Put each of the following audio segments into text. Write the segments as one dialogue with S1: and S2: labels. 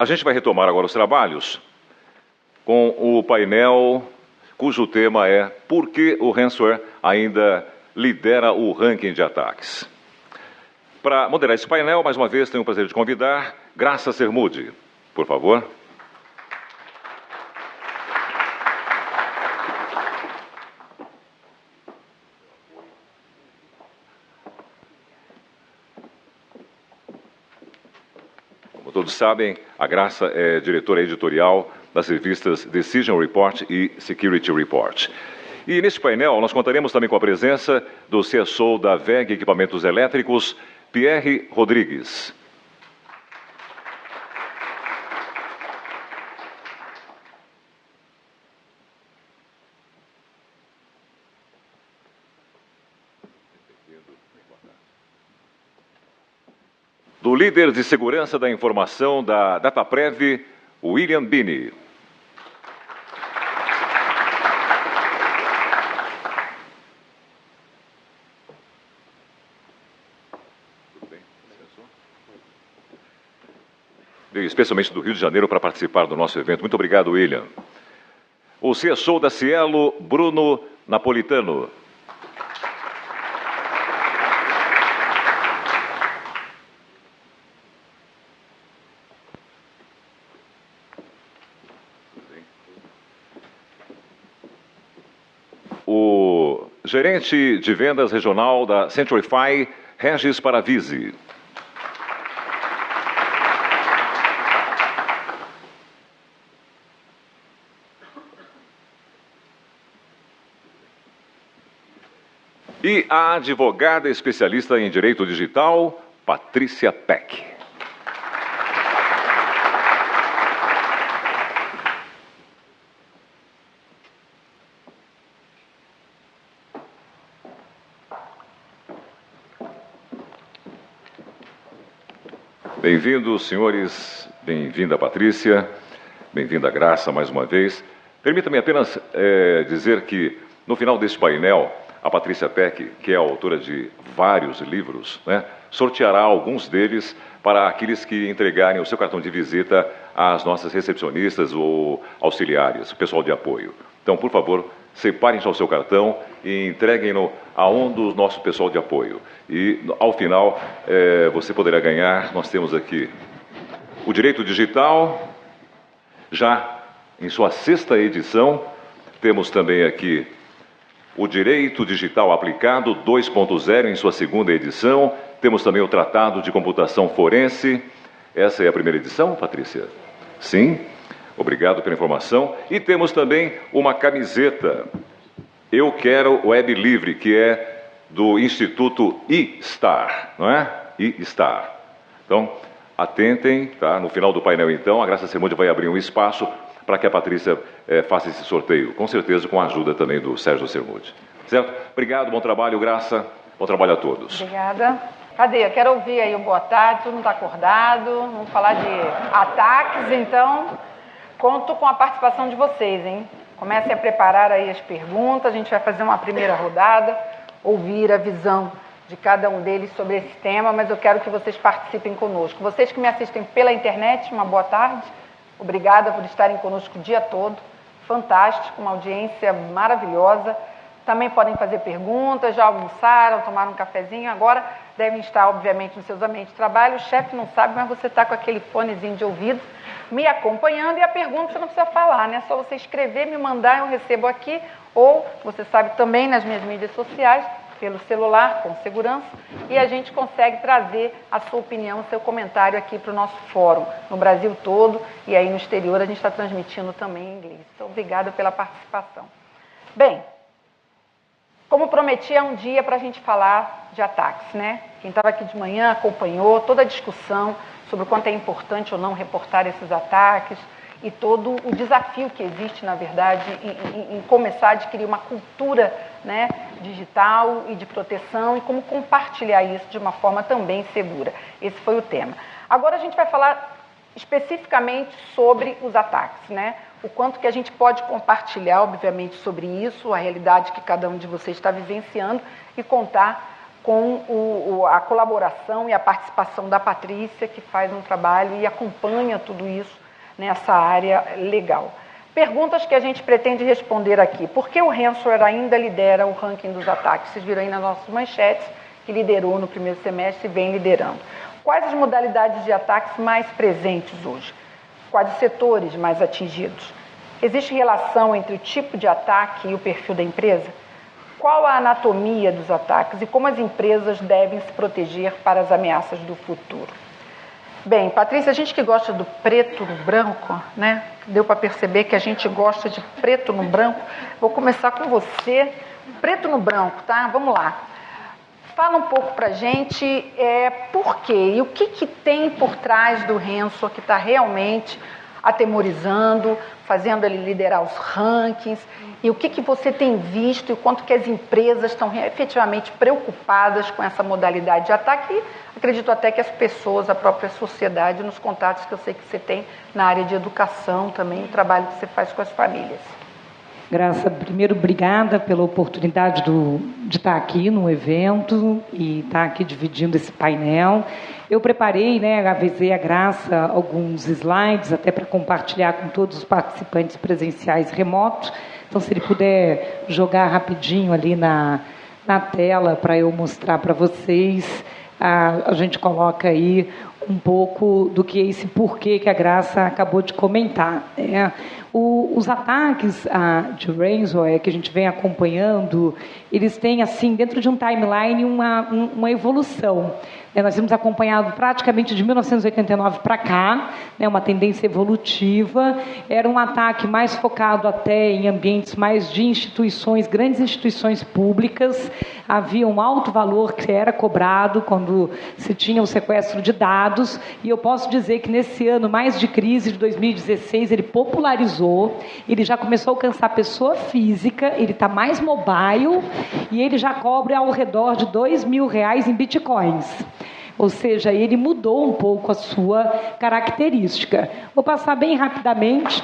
S1: A gente vai retomar agora os trabalhos com o painel cujo tema é Por que o ransomware ainda lidera o ranking de ataques? Para moderar esse painel, mais uma vez, tenho o prazer de convidar Graça Sermudi, por favor. Como todos sabem, a Graça é diretora editorial das revistas Decision Report e Security Report. E neste painel nós contaremos também com a presença do CSO da WEG Equipamentos Elétricos, Pierre Rodrigues. Do líder de segurança da informação da Dataprev, William Bini. Veio especialmente do Rio de Janeiro para participar do nosso evento. Muito obrigado, William. O CSO da Cielo, Bruno Napolitano. O gerente de vendas regional da Centrify, Regis Paravisi. E a advogada especialista em direito digital, Patrícia Peck. Bem-vindos, senhores. Bem-vinda, Patrícia. Bem-vinda, Graça, mais uma vez. Permita-me apenas dizer que, no final deste painel, a Patrícia Peck, que é autora de vários livros, sorteará alguns deles para aqueles que entregarem o seu cartão de visita às nossas recepcionistas ou auxiliares, o pessoal de apoio. Então, por favor, separem já o seu cartão e entreguem-no a um do nosso pessoal de apoio. E, ao final, você poderá ganhar, nós temos aqui o Direito Digital, já em sua 6ª edição, temos também aqui o Direito Digital Aplicado 2.0 em sua 2ª edição. Temos também o Tratado de Computação Forense. Essa é a 1ª edição, Patrícia? Sim. Obrigado pela informação. E temos também uma camiseta. Eu quero Web Livre, que é do Instituto iStar, não é? iStar. Então, atentem, tá? No final do painel, então, a Graça Sermudi vai abrir um espaço para que a Patrícia faça esse sorteio, com certeza com a ajuda também do Sérgio Sermudi. Certo? Obrigado, bom trabalho, Graça. Bom trabalho a todos.
S2: Obrigada. Cadê? Eu quero ouvir aí o boa tarde, todo mundo está acordado, vamos falar de ataques, então conto com a participação de vocês, hein? Comecem a preparar aí as perguntas, a gente vai fazer uma primeira rodada, ouvir a visão de cada um deles sobre esse tema, mas eu quero que vocês participem conosco. Vocês que me assistem pela internet, uma boa tarde. Obrigada por estarem conosco o dia todo. Fantástico, uma audiência maravilhosa. Também podem fazer perguntas, já almoçaram, tomaram um cafezinho, agora devem estar, obviamente, nos seus ambientes de trabalho. O chefe não sabe, mas você está com aquele fonezinho de ouvido me acompanhando, e a pergunta você não precisa falar, né? É só você escrever, me mandar, eu recebo aqui, ou você sabe também nas minhas mídias sociais, pelo celular, com segurança, e a gente consegue trazer a sua opinião, o seu comentário aqui para o nosso fórum, no Brasil todo, e aí no exterior a gente está transmitindo também em inglês. Então, obrigada pela participação. Bem, como prometi, é um dia para a gente falar de ataques, né? Quem estava aqui de manhã acompanhou toda a discussão sobre o quanto é importante ou não reportar esses ataques e todo o desafio que existe, na verdade, em começar a adquirir uma cultura, né, digital e de proteção e como compartilhar isso de uma forma também segura. Esse foi o tema. Agora a gente vai falar especificamente sobre os ataques, né? O quanto que a gente pode compartilhar, obviamente, sobre isso, a realidade que cada um de vocês está vivenciando e contar com a colaboração e a participação da Patrícia, que faz um trabalho e acompanha tudo isso nessa área legal. Perguntas que a gente pretende responder aqui. Por que o ransomware ainda lidera o ranking dos ataques? Vocês viram aí nas nossas manchetes que liderou no primeiro semestre e vem liderando. Quais as modalidades de ataques mais presentes hoje? Quais os setores mais atingidos? Existe relação entre o tipo de ataque e o perfil da empresa? Qual a anatomia dos ataques e como as empresas devem se proteger para as ameaças do futuro? Bem, Patrícia, a gente que gosta do preto no branco, né? Deu para perceber que a gente gosta de preto no branco. Vou começar com você. Preto no branco, tá? Vamos lá. Fala um pouco para a gente por quê e o que tem por trás do ransomware que está realmente atemorizando, fazendo ele liderar os rankings, e o que você tem visto e o quanto que as empresas estão efetivamente preocupadas com essa modalidade de ataque, e acredito até que as pessoas, a própria sociedade, nos contatos que eu sei que você tem na área de educação também, o trabalho que você faz com as famílias.
S3: Graça, primeiro, obrigada pela oportunidade de estar aqui no evento e estar aqui dividindo esse painel. Eu preparei, avisei a Graça alguns slides até para compartilhar com todos os participantes presenciais remotos. Então, se ele puder jogar rapidinho ali na tela para eu mostrar para vocês, a gente coloca aí um pouco do que é esse porquê que a Graça acabou de comentar. Os ataques de ransomware que a gente vem acompanhando, eles têm, assim, dentro de um timeline, uma evolução. Nós temos acompanhado praticamente de 1989 para cá, uma tendência evolutiva. Era um ataque mais focado até em ambientes mais de instituições, grandes instituições públicas. Havia um alto valor que era cobrado quando se tinha o sequestro de dados. E eu posso dizer que nesse ano mais de crise de 2016, ele popularizou, ele já começou a alcançar pessoa física, ele está mais mobile e ele já cobra ao redor de R$2.000 em bitcoins. Ou seja, ele mudou um pouco a sua característica. Vou passar bem rapidamente.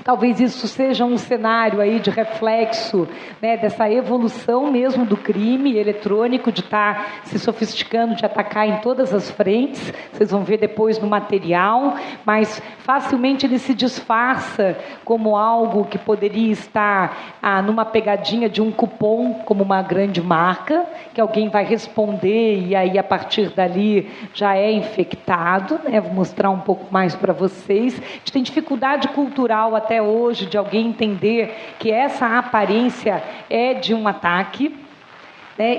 S3: Talvez isso seja um cenário aí de reflexo, dessa evolução mesmo do crime eletrônico, de estar se sofisticando, de atacar em todas as frentes. Vocês vão ver depois no material, mas facilmente ele se disfarça como algo que poderia estar numa pegadinha de um cupom, como uma grande marca, que alguém vai responder e aí a partir dali já é infectado. Vou mostrar um pouco mais para vocês. A gente tem dificuldade cultural até hoje de alguém entender que essa aparência é de um ataque.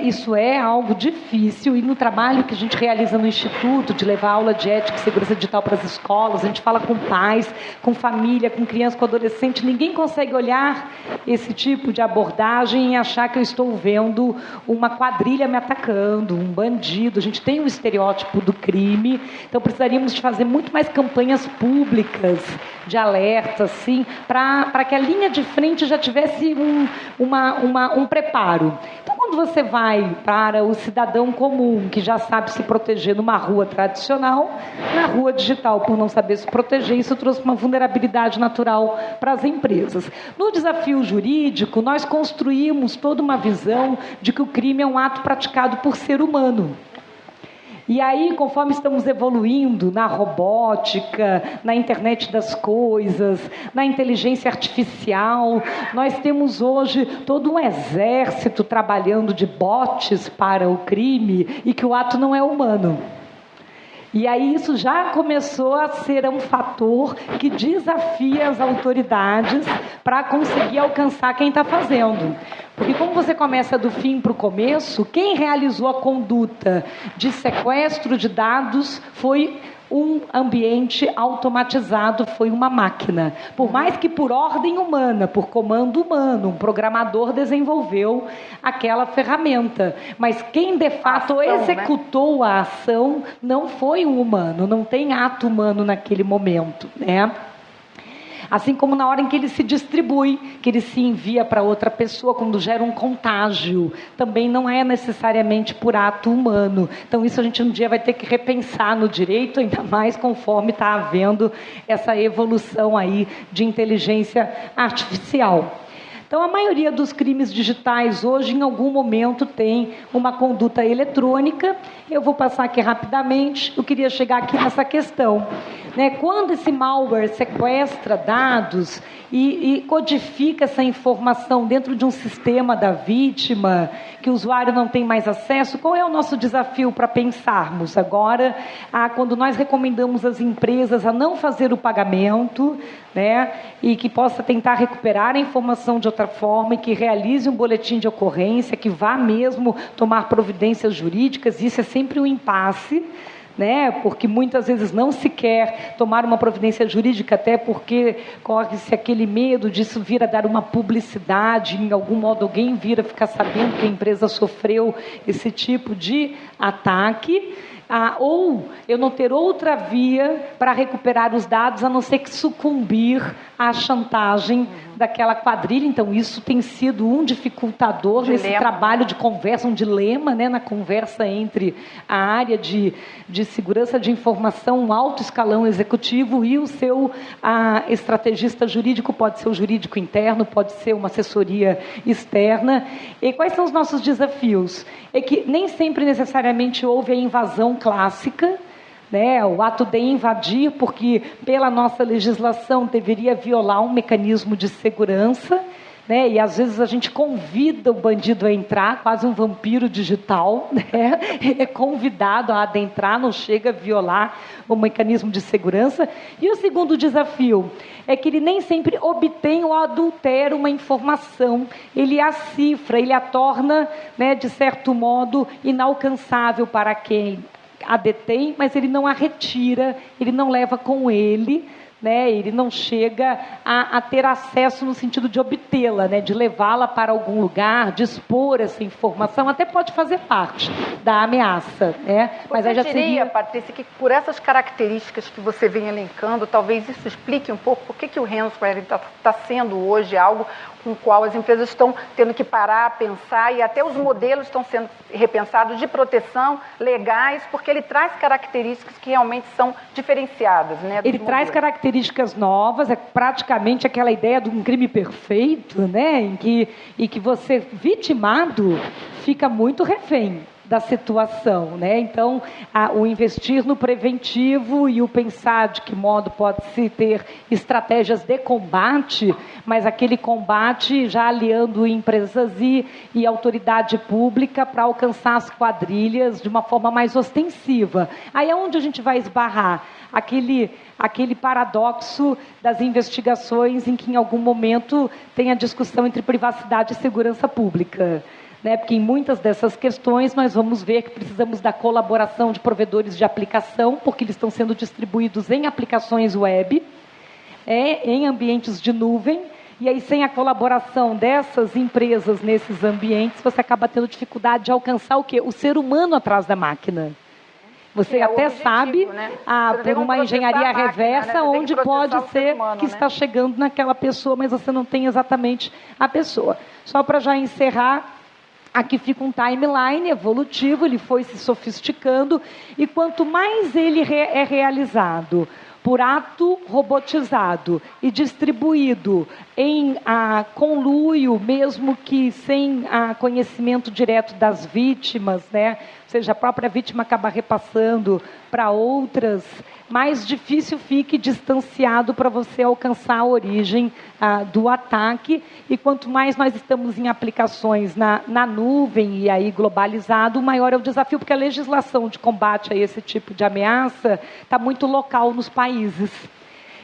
S3: Isso é algo difícil, e no trabalho que a gente realiza no Instituto, de levar aula de ética e segurança digital para as escolas, a gente fala com pais, com família, com criança, com adolescente, ninguém consegue olhar esse tipo de abordagem e achar que eu estou vendo uma quadrilha me atacando, um bandido. A gente tem um estereótipo do crime, então precisaríamos de fazer muito mais campanhas públicas de alerta, assim, para que a linha de frente já tivesse um preparo. Então, quando você vai para o cidadão comum, que já sabe se proteger numa rua tradicional, na rua digital, por não saber se proteger, isso trouxe uma vulnerabilidade natural para as empresas. No desafio jurídico, nós construímos toda uma visão de que o crime é um ato praticado por ser humano. E aí, conforme estamos evoluindo na robótica, na internet das coisas, na inteligência artificial, nós temos hoje todo um exército trabalhando de bots para o crime e que o ato não é humano. E aí isso já começou a ser um fator que desafia as autoridades para conseguir alcançar quem está fazendo. Porque como você começa do fim para o começo, quem realizou a conduta de sequestro de dados foi um ambiente automatizado, foi uma máquina. Por mais que por ordem humana, por comando humano, um programador desenvolveu aquela ferramenta. Mas quem de fato executou a ação não foi um humano, não tem ato humano naquele momento, Assim como na hora em que ele se distribui, que ele se envia para outra pessoa, quando gera um contágio, também não é necessariamente por ato humano. Então isso a gente um dia vai ter que repensar no direito, ainda mais conforme está havendo essa evolução aí de inteligência artificial. Então, a maioria dos crimes digitais hoje, em algum momento, tem uma conduta eletrônica. Eu vou passar aqui rapidamente, eu queria chegar aqui nessa questão, né? Quando esse malware sequestra dados e codifica essa informação dentro de um sistema da vítima, que o usuário não tem mais acesso, qual é o nosso desafio para pensarmos agora, quando nós recomendamos às empresas a não fazer o pagamento, né, e que possa tentar recuperar a informação de outra forma e que realize um boletim de ocorrência, que vá mesmo tomar providências jurídicas, isso é sempre um impasse, né? Porque muitas vezes não se quer tomar uma providência jurídica, até porque corre-se aquele medo disso vir a dar uma publicidade, em algum modo alguém vir a ficar sabendo que a empresa sofreu esse tipo de ataque. Ou eu não ter outra via para recuperar os dados, a não ser que sucumbir à chantagem daquela quadrilha. Então, isso tem sido um dificultador nesse trabalho de conversa, um dilema, né, na conversa entre a área de segurança de informação, um alto escalão executivo, e o seu estrategista jurídico, pode ser o jurídico interno, pode ser uma assessoria externa. E quais são os nossos desafios? É que nem sempre necessariamente houve a invasão clássica, né, o ato de invadir, porque pela nossa legislação deveria violar um mecanismo de segurança, né, e às vezes a gente convida o bandido a entrar, quase um vampiro digital, né, ele é convidado a adentrar, não chega a violar o mecanismo de segurança. E o segundo desafio é que ele nem sempre obtém ou adultera uma informação, ele a cifra, ele a torna, né, de certo modo, inalcançável para quem a detém, mas ele não a retira, ele não leva com ele, né? Ele não chega a ter acesso no sentido de obtê-la, né? De levá-la para algum lugar, de expor essa informação, até pode fazer parte da ameaça, né? Mas
S2: você diria, Patrícia, que por essas características que você vem elencando, talvez isso explique um pouco por que o ransomware está sendo hoje algo com o qual as empresas estão tendo que parar, pensar, e até os modelos estão sendo repensados de proteção legais, porque ele traz características que realmente são diferenciadas, né?
S3: Ele traz características novas, é praticamente aquela ideia de um crime perfeito, né? Em que você, vitimado, fica muito refém da situação, né? Então, o investir no preventivo e o pensar de que modo pode-se ter estratégias de combate, mas aquele combate já aliando empresas e autoridade pública para alcançar as quadrilhas de uma forma mais ostensiva. Aí é onde a gente vai esbarrar aquele paradoxo das investigações em que em algum momento tem a discussão entre privacidade e segurança pública. Né? Porque em muitas dessas questões nós vamos ver que precisamos da colaboração de provedores de aplicação, porque eles estão sendo distribuídos em aplicações web, em ambientes de nuvem, e aí sem a colaboração dessas empresas nesses ambientes, você acaba tendo dificuldade de alcançar o quê? O ser humano atrás da máquina. Você até objetivo, sabe, né? Por uma engenharia reversa, né? Onde pode ser humano, que está chegando naquela pessoa, mas você não tem exatamente a pessoa. Só para já encerrar, aqui fica um timeline evolutivo, ele foi se sofisticando, e quanto mais ele é realizado por ato robotizado e distribuído em conluio, mesmo que sem conhecimento direto das vítimas, né? Ou seja, a própria vítima acaba repassando para outras, mais difícil fique distanciado para você alcançar a origem do ataque. E quanto mais nós estamos em aplicações na nuvem e aí globalizado, maior é o desafio, porque a legislação de combate a esse tipo de ameaça está muito local nos países.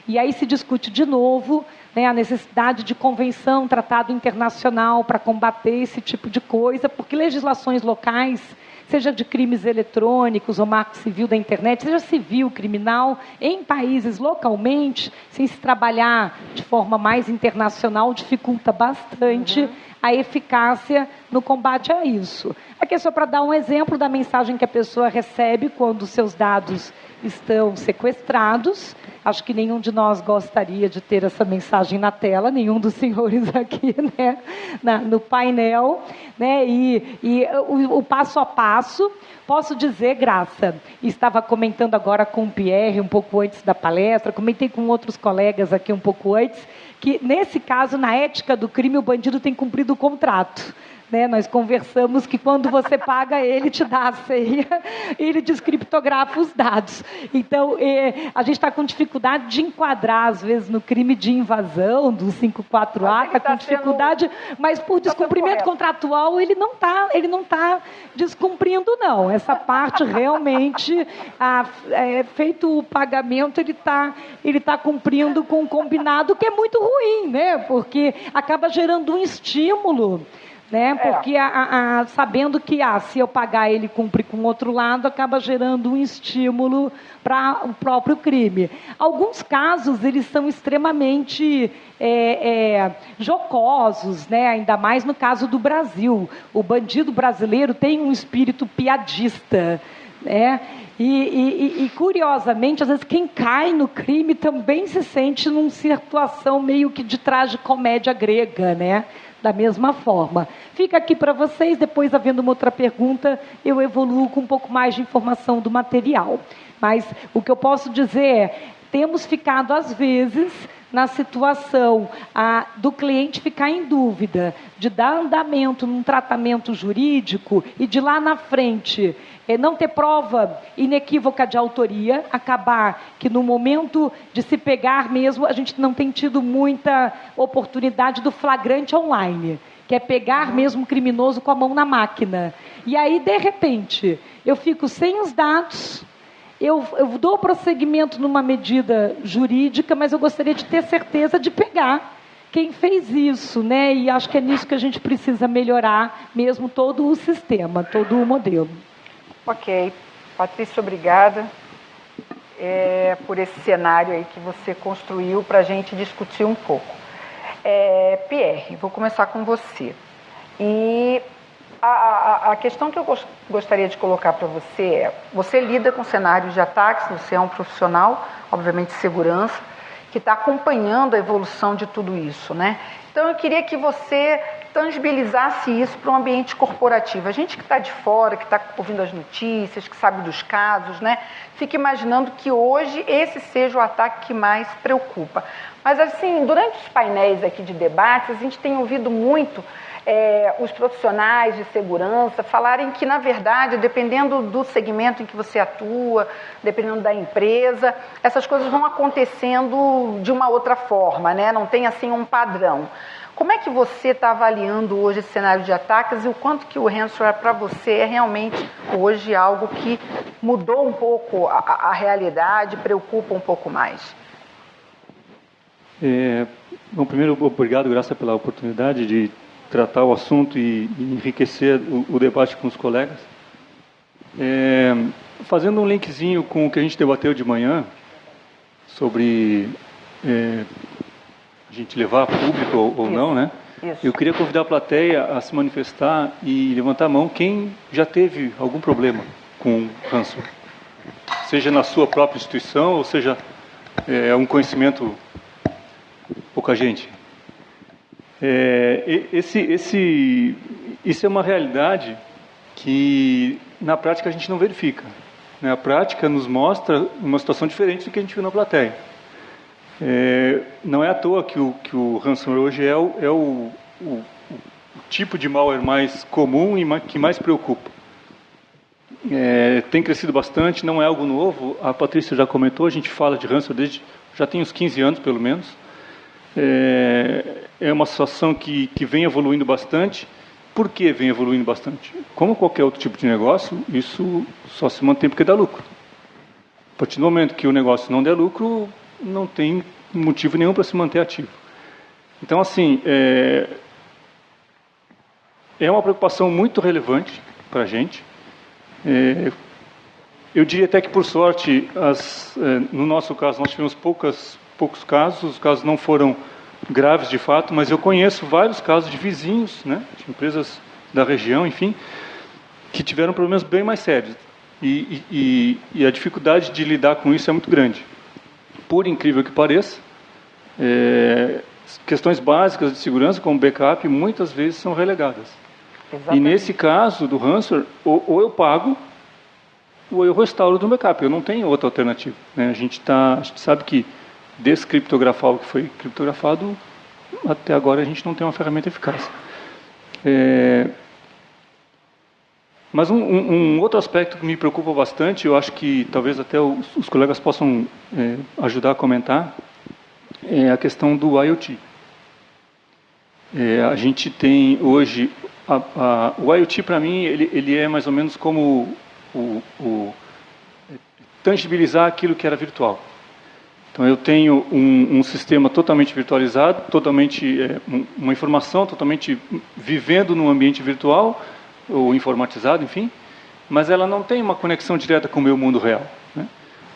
S3: E aí se discute de novo, né, a necessidade de convenção, tratado internacional para combater esse tipo de coisa, porque legislações locais, seja de crimes eletrônicos ou marco civil da internet, seja civil, criminal, em países localmente, sem se trabalhar de forma mais internacional, dificulta bastante a eficácia no combate a isso. Aqui é só para dar um exemplo da mensagem que a pessoa recebe quando seus dados estão sequestrados. Acho que nenhum de nós gostaria de ter essa mensagem na tela, nenhum dos senhores aqui, né, no painel, né, e o passo a passo. Posso dizer, Graça, estava comentando agora com o Pierre um pouco antes da palestra, comentei com outros colegas aqui um pouco antes, que, nesse caso, na ética do crime, o bandido tem cumprido o contrato. Né? Nós conversamos que quando você paga, ele te dá a senha e ele descriptografa os dados. Então, a gente está com dificuldade de enquadrar, às vezes, no crime de invasão do 54A, está com dificuldade, mas por descumprimento contratual ele não tá descumprindo, não. Essa parte realmente, feito o pagamento, ele tá cumprindo com o combinado, que é muito ruim, né? Porque acaba gerando um estímulo. Né? Porque sabendo que se eu pagar ele cumpre com o outro lado, acaba gerando um estímulo para o próprio crime. Alguns casos eles são extremamente jocosos, né? Ainda mais no caso do Brasil. O bandido brasileiro tem um espírito piadista, né? E curiosamente, às vezes quem cai no crime também se sente numa situação meio que de tragicomédia grega, né? Da mesma forma. Fica aqui para vocês, depois, havendo uma outra pergunta, eu evoluo com um pouco mais de informação do material. Mas o que eu posso dizer é, temos ficado, às vezes, na situação do cliente ficar em dúvida, de dar andamento num tratamento jurídico e de lá na frente não ter prova inequívoca de autoria, acabar que no momento de se pegar mesmo, a gente não tem tido muita oportunidade do flagrante online, que é pegar mesmo o criminoso com a mão na máquina. E aí, de repente, eu fico sem os dados, eu dou prosseguimento numa medida jurídica, mas eu gostaria de ter certeza de pegar quem fez isso, né? E acho que é nisso que a gente precisa melhorar mesmo todo o sistema, todo o modelo.
S2: Ok. Patrícia, obrigada por esse cenário aí que você construiu para a gente discutir um pouco. Pierre, vou começar com você. E a questão que eu gostaria de colocar para você é, você lida com cenários de ataques, você é um profissional, obviamente, de segurança, que está acompanhando a evolução de tudo isso, né? Então, eu queria que você tangibilizasse isso para um ambiente corporativo. A gente que está de fora, que está ouvindo as notícias, que sabe dos casos, né? Fica imaginando que hoje esse seja o ataque que mais preocupa. Mas, assim, durante os painéis aqui de debates, a gente tem ouvido muito os profissionais de segurança falarem que, na verdade, dependendo do segmento em que você atua, dependendo da empresa, essas coisas vão acontecendo de uma outra forma, né? Não tem, assim, um padrão. Como é que você está avaliando hoje esse cenário de ataques e o quanto que o ransomware para você é realmente hoje algo que mudou um pouco a realidade, preocupa um pouco mais?
S4: Bom, primeiro, obrigado, Graça, pela oportunidade de tratar o assunto e enriquecer o debate com os colegas. Fazendo um linkzinho com o que a gente debateu de manhã, sobre a gente levar a público ou não, né?
S2: Isso.
S4: Eu queria convidar a plateia a se manifestar e levantar a mão quem já teve algum problema com ransomware. Seja na sua própria instituição, ou seja, um conhecimento pouca gente. Isso é uma realidade que na prática a gente não verifica. A prática nos mostra uma situação diferente do que a gente viu na plateia. Não é à toa que o ransomware hoje é o tipo de malware mais comum e que mais preocupa. Tem crescido bastante, não é algo novo. A Patrícia já comentou, a gente fala de ransomware já tem uns 15 anos pelo menos. É uma situação que vem evoluindo bastante. Por que vem evoluindo bastante? Como qualquer outro tipo de negócio, isso só se mantém porque dá lucro. A partir do momento que o negócio não der lucro, não tem motivo nenhum para se manter ativo. Então, assim, é uma preocupação muito relevante para a gente. Eu diria até que, por sorte, no nosso caso, nós tivemos poucos casos, os casos não foram graves de fato, mas eu conheço vários casos de vizinhos, né, de empresas da região, enfim, que tiveram problemas bem mais sérios. E a dificuldade de lidar com isso é muito grande. Por incrível que pareça, questões básicas de segurança, como backup, muitas vezes são relegadas. Exatamente. E nesse caso do ransomware, ou eu pago, ou eu restauro do backup. Eu não tenho outra alternativa, né? A gente sabe que descriptografar o que foi criptografado até agora a gente não tem uma ferramenta eficaz. Mas um outro aspecto que me preocupa bastante, eu acho que talvez até os colegas possam ajudar a comentar, é a questão do IoT. A gente tem hoje, o IoT para mim, ele é mais ou menos como tangibilizar aquilo que era virtual. Então eu tenho um sistema totalmente virtualizado, uma informação totalmente vivendo num ambiente virtual, ou informatizado, enfim, mas ela não tem uma conexão direta com o meu mundo real, né?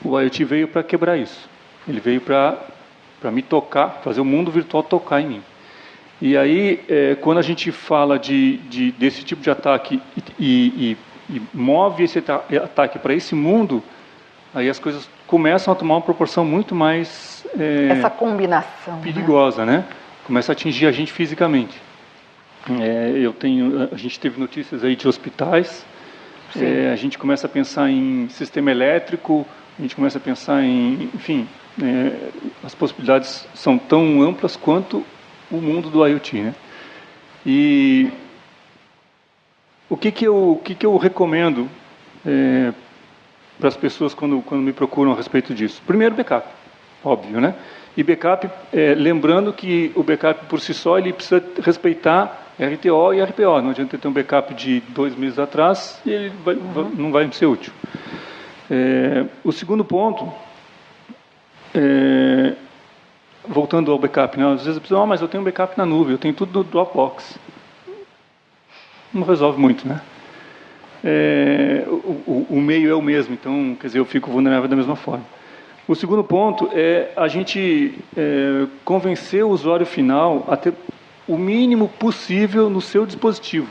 S4: O IoT veio para quebrar isso. Ele veio para me tocar, fazer o mundo virtual tocar em mim. E aí, quando a gente fala desse tipo de ataque e move esse ataque para esse mundo, aí as coisas começam a tomar uma proporção muito mais
S2: essa combinação
S4: perigosa, né? Começa a atingir a gente fisicamente. A gente teve notícias aí de hospitais, a gente começa a pensar em sistema elétrico, a gente começa a pensar em, enfim, as possibilidades são tão amplas quanto o mundo do IoT, né? E o que eu recomendo para as pessoas quando me procuram a respeito disso? Primeiro, backup, óbvio, né? E backup, lembrando que o backup por si só ele precisa respeitar RTO e RPO. Não adianta ter um backup de 2 meses atrás e ele não vai ser útil. O segundo ponto, voltando ao backup, né? Às vezes a pessoa, mas eu tenho um backup na nuvem, eu tenho tudo no Dropbox. Não resolve muito, né? O meio é o mesmo, então, quer dizer, eu fico vulnerável da mesma forma. O segundo ponto é a gente convencer o usuário final a ter o mínimo possível no seu dispositivo.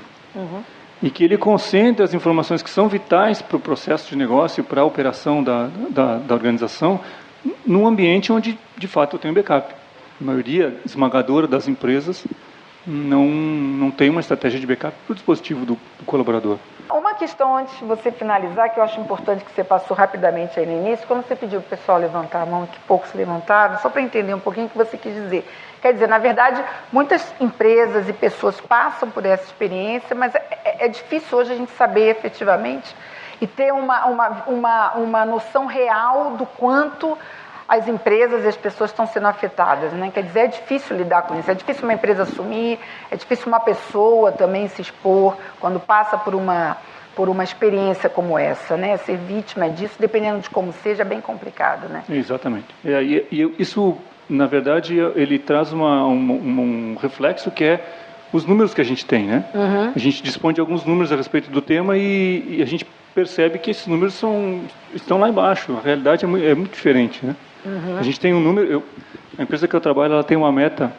S4: E que ele concentre as informações que são vitais para o processo de negócio, para a operação da organização, num ambiente onde, de fato, eu tenho backup. A maioria esmagadora das empresas não tem uma estratégia de backup para o dispositivo do colaborador.
S2: Uma questão antes de você finalizar, que eu acho importante que você passou rapidamente aí no início, quando você pediu para o pessoal levantar a mão, que poucos levantaram, só para entender um pouquinho o que você quis dizer. Quer dizer, na verdade, muitas empresas e pessoas passam por essa experiência, mas é difícil hoje a gente saber efetivamente e ter uma noção real do quanto as empresas e as pessoas estão sendo afetadas, né? Quer dizer, é difícil lidar com isso, é difícil uma empresa assumir, é difícil uma pessoa também se expor quando passa por uma experiência como essa, né? Ser vítima disso, dependendo de como seja, é bem complicado, né?
S4: Exatamente. E isso, na verdade, ele traz um reflexo que é os números que a gente tem, né? A gente dispõe de alguns números a respeito do tema e a gente percebe que esses números estão lá embaixo. A realidade é muito diferente, né? A gente tem um número... A empresa que eu trabalho, ela tem uma meta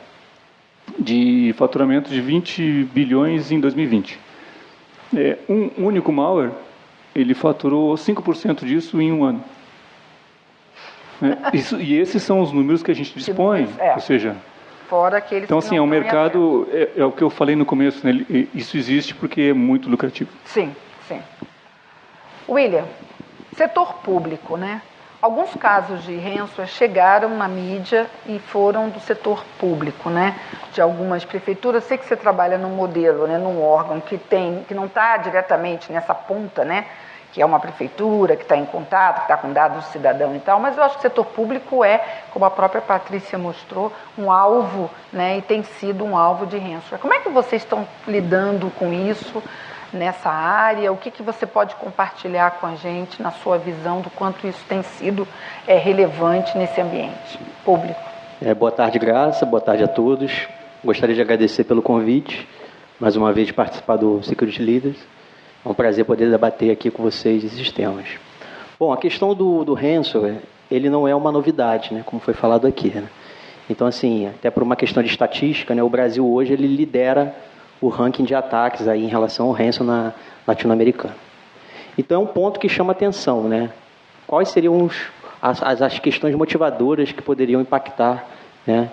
S4: de faturamento de 20 bilhões em 2020. Um único malware, ele faturou 5% disso em um ano. E esses são os números que a gente dispõe, ou seja...
S2: Fora aqueles
S4: então, assim, é um mercado... É o que eu falei no começo, né? Isso existe porque é muito lucrativo.
S2: Sim, sim. William, setor público, né? Alguns casos de ransomware chegaram na mídia e foram do setor público, né? De algumas prefeituras. Eu sei que você trabalha num modelo, né? Num órgão que não está diretamente nessa ponta, né? Que é uma prefeitura, que está em contato, que está com dados do cidadão e tal, mas eu acho que o setor público como a própria Patrícia mostrou, um alvo, né? E tem sido um alvo de ransomware. Como é que vocês estão lidando com isso nessa área? O que você pode compartilhar com a gente na sua visão do quanto isso tem sido relevante nesse ambiente público?
S5: Boa tarde, Graça. Boa tarde a todos. Gostaria de agradecer pelo convite, mais uma vez, de participar do Security Leaders. É um prazer poder debater aqui com vocês esses temas. Bom, a questão do ransomware, ele não é uma novidade, né, como foi falado aqui, né? Então, assim, até por uma questão de estatística, né, o Brasil hoje ele lidera o ranking de ataques aí em relação ao ransomware latino-americano. Então, é um ponto que chama atenção, né? Quais seriam as questões motivadoras que poderiam impactar, né,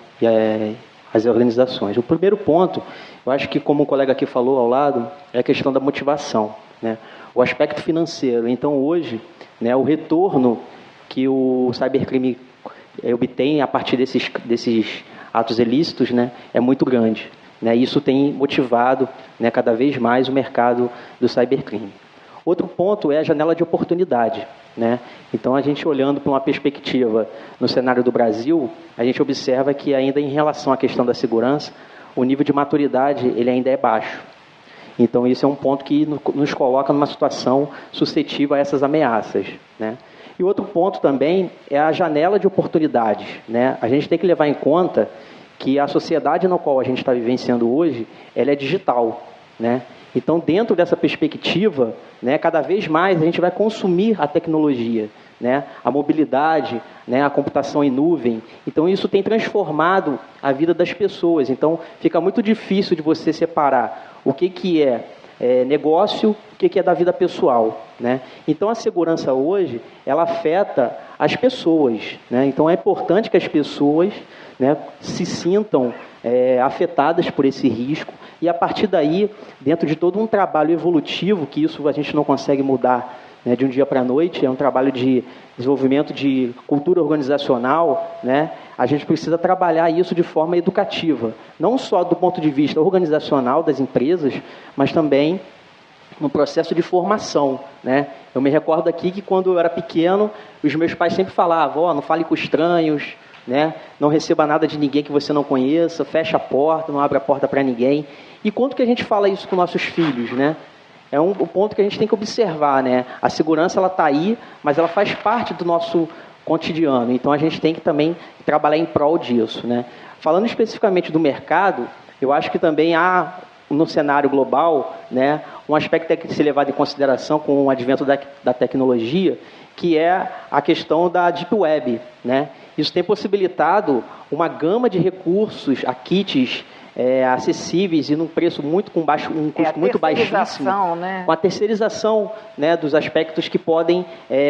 S5: as organizações? O primeiro ponto, eu acho que, como o colega aqui falou ao lado, é a questão da motivação, né? O aspecto financeiro. Então, hoje, né, o retorno que o cybercrime obtém a partir desses atos ilícitos, né, é muito grande. Né? Isso tem motivado, né, cada vez mais o mercado do cybercrime. Outro ponto é a janela de oportunidade. Né? Então, a gente olhando para uma perspectiva no cenário do Brasil, a gente observa que ainda em relação à questão da segurança, o nível de maturidade ele ainda é baixo. Então, isso é um ponto que nos coloca numa situação suscetível a essas ameaças. Né? E outro ponto também é a janela de oportunidades. Né? A gente tem que levar em conta que a sociedade na qual a gente está vivenciando hoje, ela é digital. Né? Então, dentro dessa perspectiva, né, cada vez mais a gente vai consumir a tecnologia, né, a mobilidade, né, a computação em nuvem. Então, isso tem transformado a vida das pessoas. Então, fica muito difícil de você separar o que é negócio, o que é da vida pessoal. Né? Então, a segurança hoje, ela afeta as pessoas. Né? Então, é importante que as pessoas, né, se sintam afetadas por esse risco e, a partir daí, dentro de todo um trabalho evolutivo, que isso a gente não consegue mudar, né, de um dia para a noite, é um trabalho de desenvolvimento de cultura organizacional, né, a gente precisa trabalhar isso de forma educativa, não só do ponto de vista organizacional das empresas, mas também no processo de formação. Né? Eu me recordo aqui que quando eu era pequeno, os meus pais sempre falavam, não fale com estranhos, né? Não receba nada de ninguém que você não conheça, fecha a porta, não abre a porta para ninguém. E quanto que a gente fala isso com nossos filhos, né? É um ponto que a gente tem que observar, né? A segurança, ela está aí, mas ela faz parte do nosso cotidiano. Então, a gente tem que também trabalhar em prol disso, né? Falando especificamente do mercado, eu acho que também há, no cenário global, né, um aspecto que tem que ser levado em consideração com o advento da tecnologia, que é a questão da Deep Web, né? Isso tem possibilitado uma gama de recursos, a kits acessíveis e num preço muito com um custo muito baixíssimo, né? Com a terceirização, né, dos aspectos que podem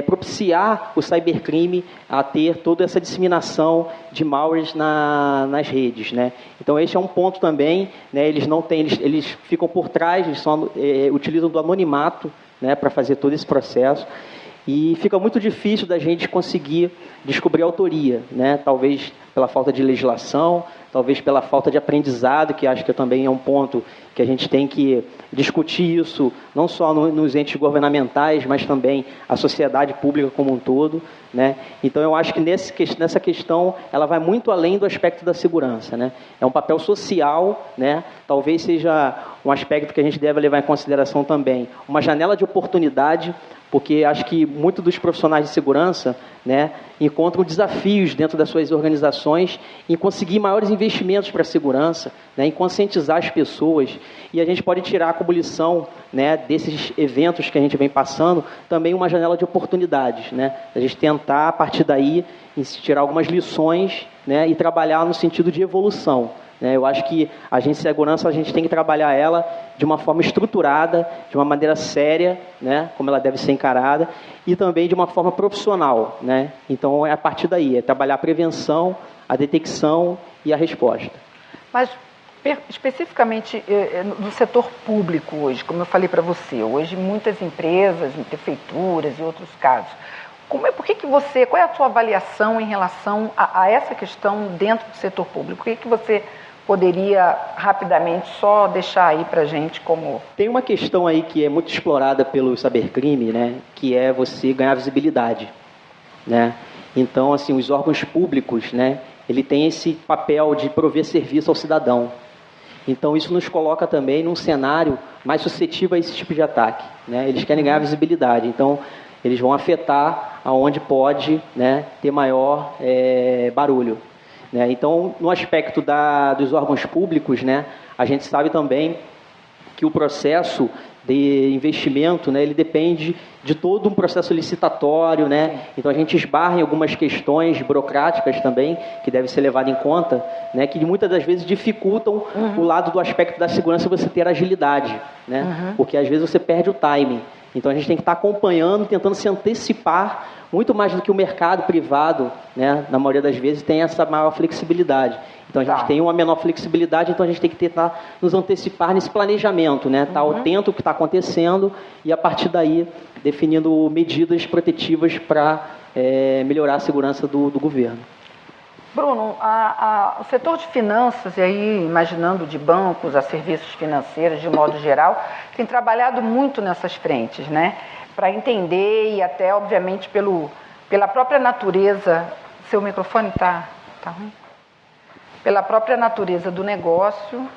S5: propiciar o cybercrime a ter toda essa disseminação de malwares nas redes, né? Então, esse é um ponto também, né? Eles ficam por trás, eles utilizam do anonimato, né, para fazer todo esse processo. E fica muito difícil da gente conseguir descobrir a autoria, né? Talvez pela falta de legislação, talvez pela falta de aprendizado, que acho que também é um ponto que a gente tem que discutir isso, não só nos entes governamentais, mas também a sociedade pública como um todo. Né? Então, eu acho que nessa questão, ela vai muito além do aspecto da segurança. Né? É um papel social, né? Talvez seja um aspecto que a gente deve levar em consideração também, uma janela de oportunidade, porque acho que muitos dos profissionais de segurança, né, encontram desafios dentro das suas organizações em conseguir maiores investimentos para a segurança, né, em conscientizar as pessoas. E a gente pode tirar como lição, né, desses eventos que a gente vem passando, também uma janela de oportunidades. Né, a gente tentar, a partir daí, tirar algumas lições, né, e trabalhar no sentido de evolução. Eu acho que a agência de segurança, a gente tem que trabalhar ela de uma forma estruturada, de uma maneira séria, né, como ela deve ser encarada, e também de uma forma profissional. Né? Então, é a partir daí, é trabalhar a prevenção, a detecção e a resposta.
S2: Mas, especificamente no setor público hoje, como eu falei para você, hoje muitas empresas, prefeituras e outros casos, qual é a sua avaliação em relação a essa questão dentro do setor público? O que você poderia rapidamente só deixar aí para a gente como...
S5: Tem uma questão aí que é muito explorada pelo cybercrime, né, que é você ganhar visibilidade. Né? Então, assim, os órgãos públicos, né, ele tem esse papel de prover serviço ao cidadão. Então, isso nos coloca também num cenário mais suscetível a esse tipo de ataque. Né? Eles querem ganhar visibilidade, então eles vão afetar aonde pode, né, ter maior barulho. Né? Então, no aspecto dos órgãos públicos, né, a gente sabe também que o processo de investimento, né, ele depende de todo um processo licitatório. Né? Então, a gente esbarra em algumas questões burocráticas também, que devem ser levadas em conta, né, que muitas das vezes dificultam o lado do aspecto da segurança, você ter agilidade, né? Porque às vezes você perde o timing. Então, a gente tem que estar acompanhando, tentando se antecipar, muito mais do que o mercado privado, né, na maioria das vezes, tem essa maior flexibilidade. Então, a gente tem uma menor flexibilidade, então a gente tem que tentar nos antecipar nesse planejamento, né, estar atento ao que está acontecendo e, a partir daí, definindo medidas protetivas para melhorar a segurança do governo.
S2: Bruno, o setor de finanças, e aí imaginando de bancos a serviços financeiros de modo geral, tem trabalhado muito nessas frentes, né? Para entender e até, obviamente, pela própria natureza... Seu microfone está ruim? Pela própria natureza do negócio...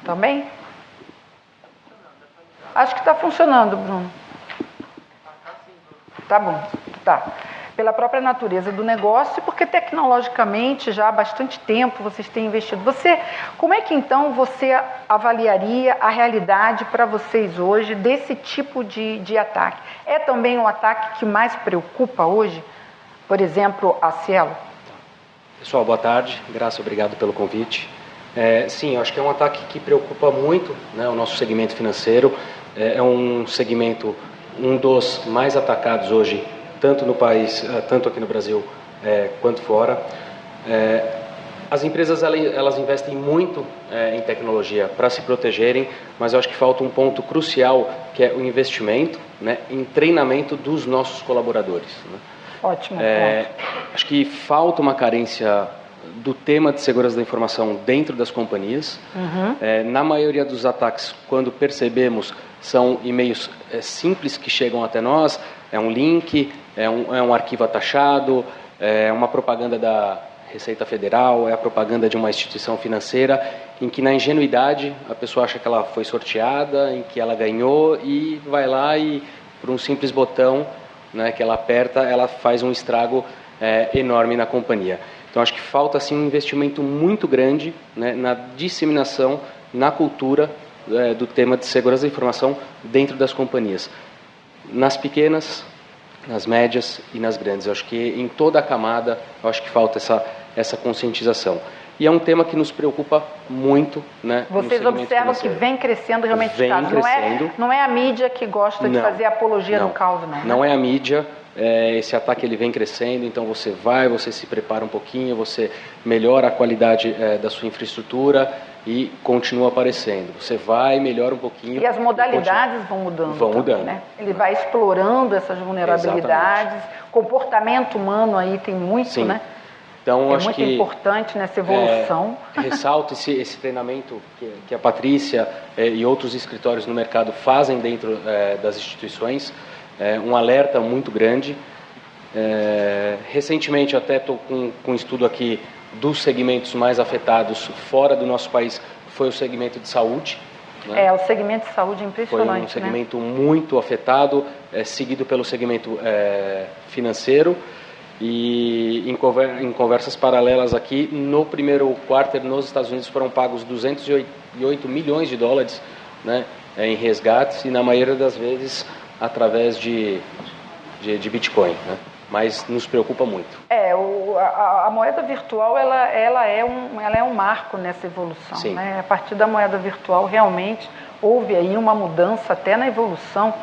S2: Também? Acho que está funcionando, Bruno. Tá bom, tá. Pela própria natureza do negócio, porque tecnologicamente já há bastante tempo vocês têm investido. Como é que então você avaliaria a realidade para vocês hoje desse tipo de ataque? É também um ataque que mais preocupa hoje? Por exemplo, a Cielo?
S6: Pessoal, boa tarde. Graça, obrigado pelo convite. Sim, eu acho que é um ataque que preocupa muito, né, o nosso segmento financeiro. É um segmento, um dos mais atacados hoje, tanto no país, tanto aqui no Brasil, quanto fora. As empresas elas investem muito em tecnologia para se protegerem, mas eu acho que falta um ponto crucial, que é o investimento, né, em treinamento dos nossos colaboradores, né?
S2: Ótimo.
S6: Acho que falta uma carência do tema de segurança da informação dentro das companhias. Na maioria dos ataques, quando percebemos, são e-mails simples que chegam até nós, é um link, é um arquivo atachado, é uma propaganda da Receita Federal, é a propaganda de uma instituição financeira, em que na ingenuidade a pessoa acha que ela foi sorteada, em que ela ganhou e vai lá e por um simples botão, né, que ela aperta, ela faz um estrago enorme na companhia. Então acho que falta assim um investimento muito grande, né, na disseminação, na cultura do tema de segurança da informação dentro das companhias, nas pequenas, nas médias e nas grandes. Eu acho que em toda a camada, eu acho que falta essa conscientização. E é um tema que nos preocupa muito, né?
S2: Vocês observam que vem crescendo realmente os casos. Não é a mídia que gosta de fazer apologia do caos, não.
S6: Não é a mídia. Esse ataque ele vem crescendo, então você se prepara um pouquinho, você melhora a qualidade da sua infraestrutura e continua aparecendo. Você vai, melhora um pouquinho.
S2: E as modalidades vão mudando.
S6: Vão mudando.
S2: Né? Ele vai explorando essas vulnerabilidades. Exatamente. Comportamento humano aí tem muito,
S6: sim,
S2: né?
S6: Então, acho
S2: muito
S6: que
S2: importante nessa evolução.
S6: Ressalto esse treinamento que a Patrícia e outros escritórios no mercado fazem dentro das instituições. Um alerta muito grande. Recentemente, até estou com um estudo aqui dos segmentos mais afetados fora do nosso país, foi o segmento de saúde. Né?
S2: O segmento de saúde é impressionante.
S6: Foi um segmento muito afetado, seguido pelo segmento financeiro. E em conversas paralelas aqui, no primeiro quarter nos Estados Unidos foram pagos 208 milhões de dólares, né, em resgates, e na maioria das vezes através de Bitcoin, né? Mas nos preocupa muito.
S2: A moeda virtual ela é um marco nessa evolução. Né? A partir da moeda virtual realmente houve aí uma mudança até na evolução,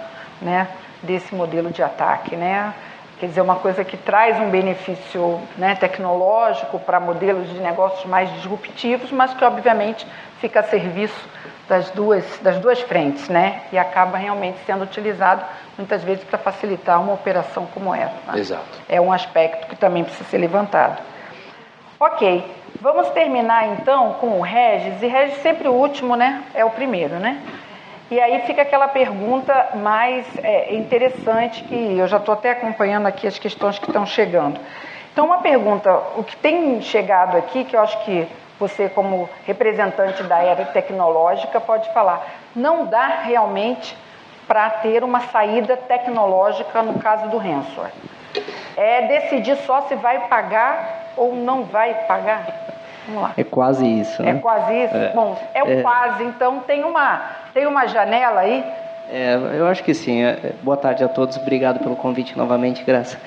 S2: né, desse modelo de ataque, né? Quer dizer, uma coisa que traz um benefício, né, tecnológico para modelos de negócios mais disruptivos, mas que obviamente fica a serviço das duas frentes, né? E acaba realmente sendo utilizado muitas vezes para facilitar uma operação como essa. Né?
S6: Exato.
S2: É um aspecto que também precisa ser levantado. Ok, vamos terminar então com o Regis, e Regis sempre o último, né? É o primeiro, né? E aí fica aquela pergunta mais interessante, que eu já estou até acompanhando aqui as questões que estão chegando. Então, uma pergunta, o que tem chegado aqui, que eu acho que você, como representante da era tecnológica, pode falar, não dá realmente para ter uma saída tecnológica no caso do ransomware. Decidir só se vai pagar ou não vai pagar. Vamos lá.
S7: É quase isso, né?
S2: É quase isso? Bom, quase. Então, tem uma janela aí?
S7: Eu acho que sim. Boa tarde a todos. Obrigado pelo convite novamente, Graça.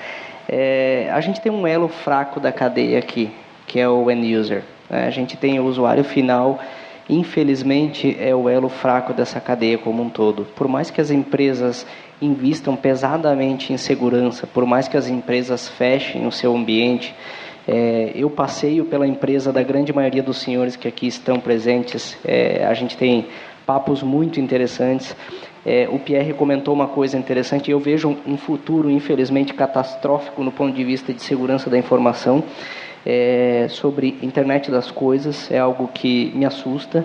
S7: A gente tem um elo fraco da cadeia aqui, que é o end user. A gente tem o usuário final. Infelizmente, é o elo fraco dessa cadeia como um todo. Por mais que as empresas invistam pesadamente em segurança, por mais que as empresas fechem o seu ambiente, eu passeio pela empresa da grande maioria dos senhores que aqui estão presentes. A gente tem papos muito interessantes. O Pierre comentou uma coisa interessante. Eu vejo um futuro, infelizmente, catastrófico no ponto de vista de segurança da informação. sobre internet das coisas, é algo que me assusta,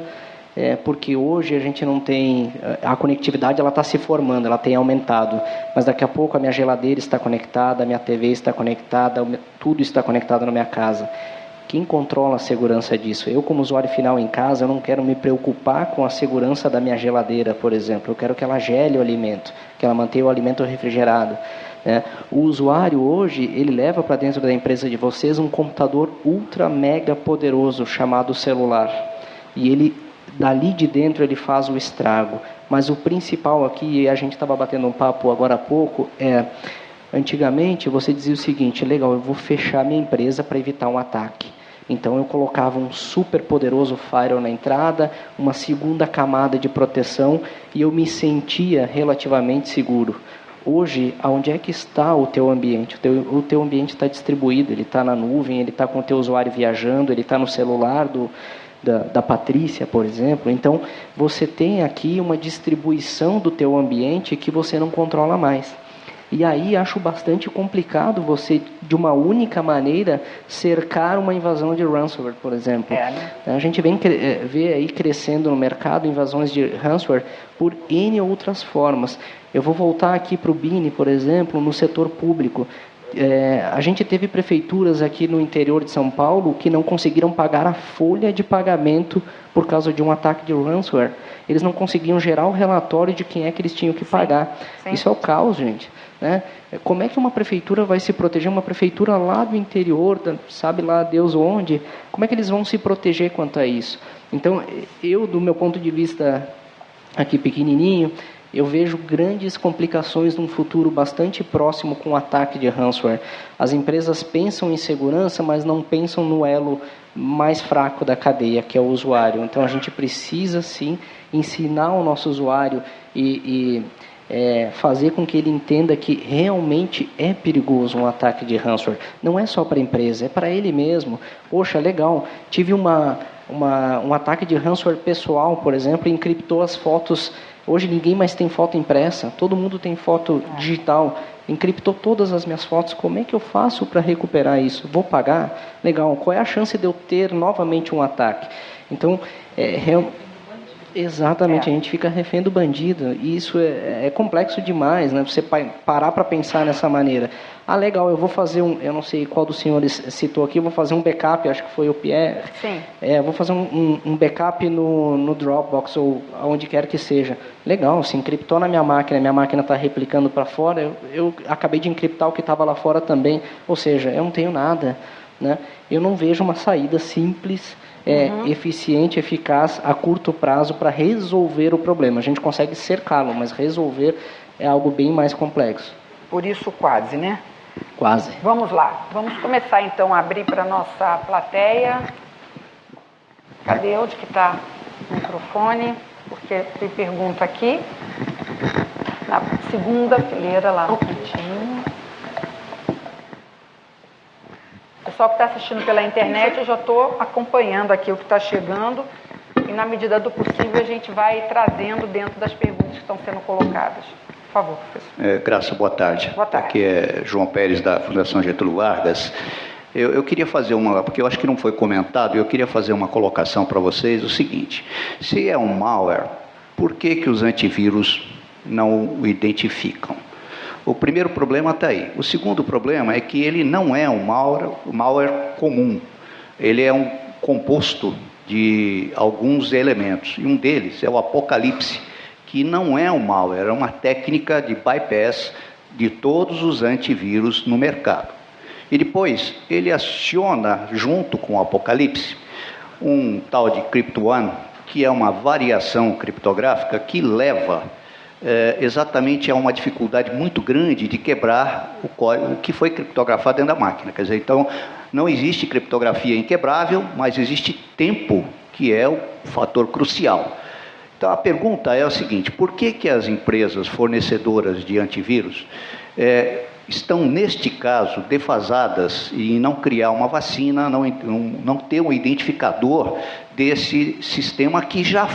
S7: porque hoje a gente não tem... A conectividade ela está se formando, ela tem aumentado, mas daqui a pouco a minha geladeira está conectada, a minha TV está conectada, tudo está conectado na minha casa. Quem controla a segurança disso? Eu, como usuário final em casa, eu não quero me preocupar com a segurança da minha geladeira, por exemplo. Eu quero que ela gele o alimento, que ela mantenha o alimento refrigerado. O usuário hoje, ele leva para dentro da empresa de vocês um computador ultra mega poderoso chamado celular. E ele, dali de dentro, ele faz o estrago. Mas o principal aqui, e a gente estava batendo um papo agora há pouco, antigamente você dizia o seguinte: legal, eu vou fechar minha empresa para evitar um ataque. Então eu colocava um super poderoso firewall na entrada, uma segunda camada de proteção, e eu me sentia relativamente seguro. Hoje, aonde é que está o teu ambiente? O teu ambiente está distribuído, ele está na nuvem, ele está com o teu usuário viajando, ele está no celular da Patrícia, por exemplo. Então, você tem aqui uma distribuição do teu ambiente que você não controla mais. E aí acho bastante complicado você, de uma única maneira, cercar uma invasão de ransomware, por exemplo. A gente vê aí crescendo no mercado invasões de ransomware por N outras formas. Eu vou voltar aqui para o Bini, por exemplo, no setor público. A gente teve prefeituras aqui no interior de São Paulo que não conseguiram pagar a folha de pagamento por causa de um ataque de ransomware. Eles não conseguiam gerar o relatório de quem é que eles tinham que pagar. Sim. Isso é o caos, gente. Como é que uma prefeitura vai se proteger? Uma prefeitura lá do interior, sabe lá Deus onde? Como é que eles vão se proteger quanto a isso? Então, eu, do meu ponto de vista aqui pequenininho, eu vejo grandes complicações num futuro bastante próximo com o ataque de ransomware. As empresas pensam em segurança, mas não pensam no elo mais fraco da cadeia, que é o usuário. Então, a gente precisa, sim, ensinar o nosso usuário e fazer com que ele entenda que realmente é perigoso um ataque de ransomware. Não é só para a empresa, é para ele mesmo. Poxa, legal, tive um ataque de ransomware pessoal, por exemplo, e encriptou as fotos. Hoje ninguém mais tem foto impressa, todo mundo tem foto digital. Encriptou todas as minhas fotos. Como é que eu faço para recuperar isso? Vou pagar? Legal, qual é a chance de eu ter novamente um ataque? Então, exatamente, a gente fica refém do bandido, e isso é complexo demais, né? Você parar para pensar nessa maneira. Legal, eu vou fazer eu não sei qual dos senhores citou aqui, eu vou fazer um backup, acho que foi o Pierre. Sim. Vou fazer um backup no Dropbox ou aonde quer que seja. Legal, se encriptou na minha máquina está replicando para fora, eu acabei de encriptar o que estava lá fora também, ou seja, eu não tenho nada, né? Eu não vejo uma saída simples, eficiente, eficaz, a curto prazo para resolver o problema. A gente consegue cercá-lo, mas resolver é algo bem mais complexo.
S2: Por isso quase, né?
S7: Quase.
S2: Vamos lá. Vamos começar então a abrir para a nossa plateia. Cadê onde que está o microfone? Porque tem pergunta aqui. Na segunda fileira lá no cantinho. O pessoal que está assistindo pela internet, eu já estou acompanhando aqui o que está chegando. E na medida do possível a gente vai trazendo dentro das perguntas que estão sendo colocadas. Por favor, professor.
S8: Graça, boa tarde.
S2: Boa tarde.
S8: Aqui é João Pérez, da Fundação Getúlio Vargas. Eu queria fazer porque eu acho que não foi comentado, eu queria fazer uma colocação para vocês, o seguinte: se é um malware, por que os antivírus não o identificam? O primeiro problema está aí. O segundo problema é que ele não é um malware comum. Ele é um composto de alguns elementos, e um deles é o Apocalipse, que não é um malware, é uma técnica de bypass de todos os antivírus no mercado. E depois ele aciona, junto com o Apocalipse, um tal de Crypto1, que é uma variação criptográfica que leva exatamente a uma dificuldade muito grande de quebrar o código que foi criptografado dentro da máquina. Quer dizer, então, não existe criptografia inquebrável, mas existe tempo, que é o fator crucial. Então, a pergunta é o seguinte: por que as empresas fornecedoras de antivírus estão, neste caso, defasadas em não criar uma vacina, não ter um identificador desse sistema que já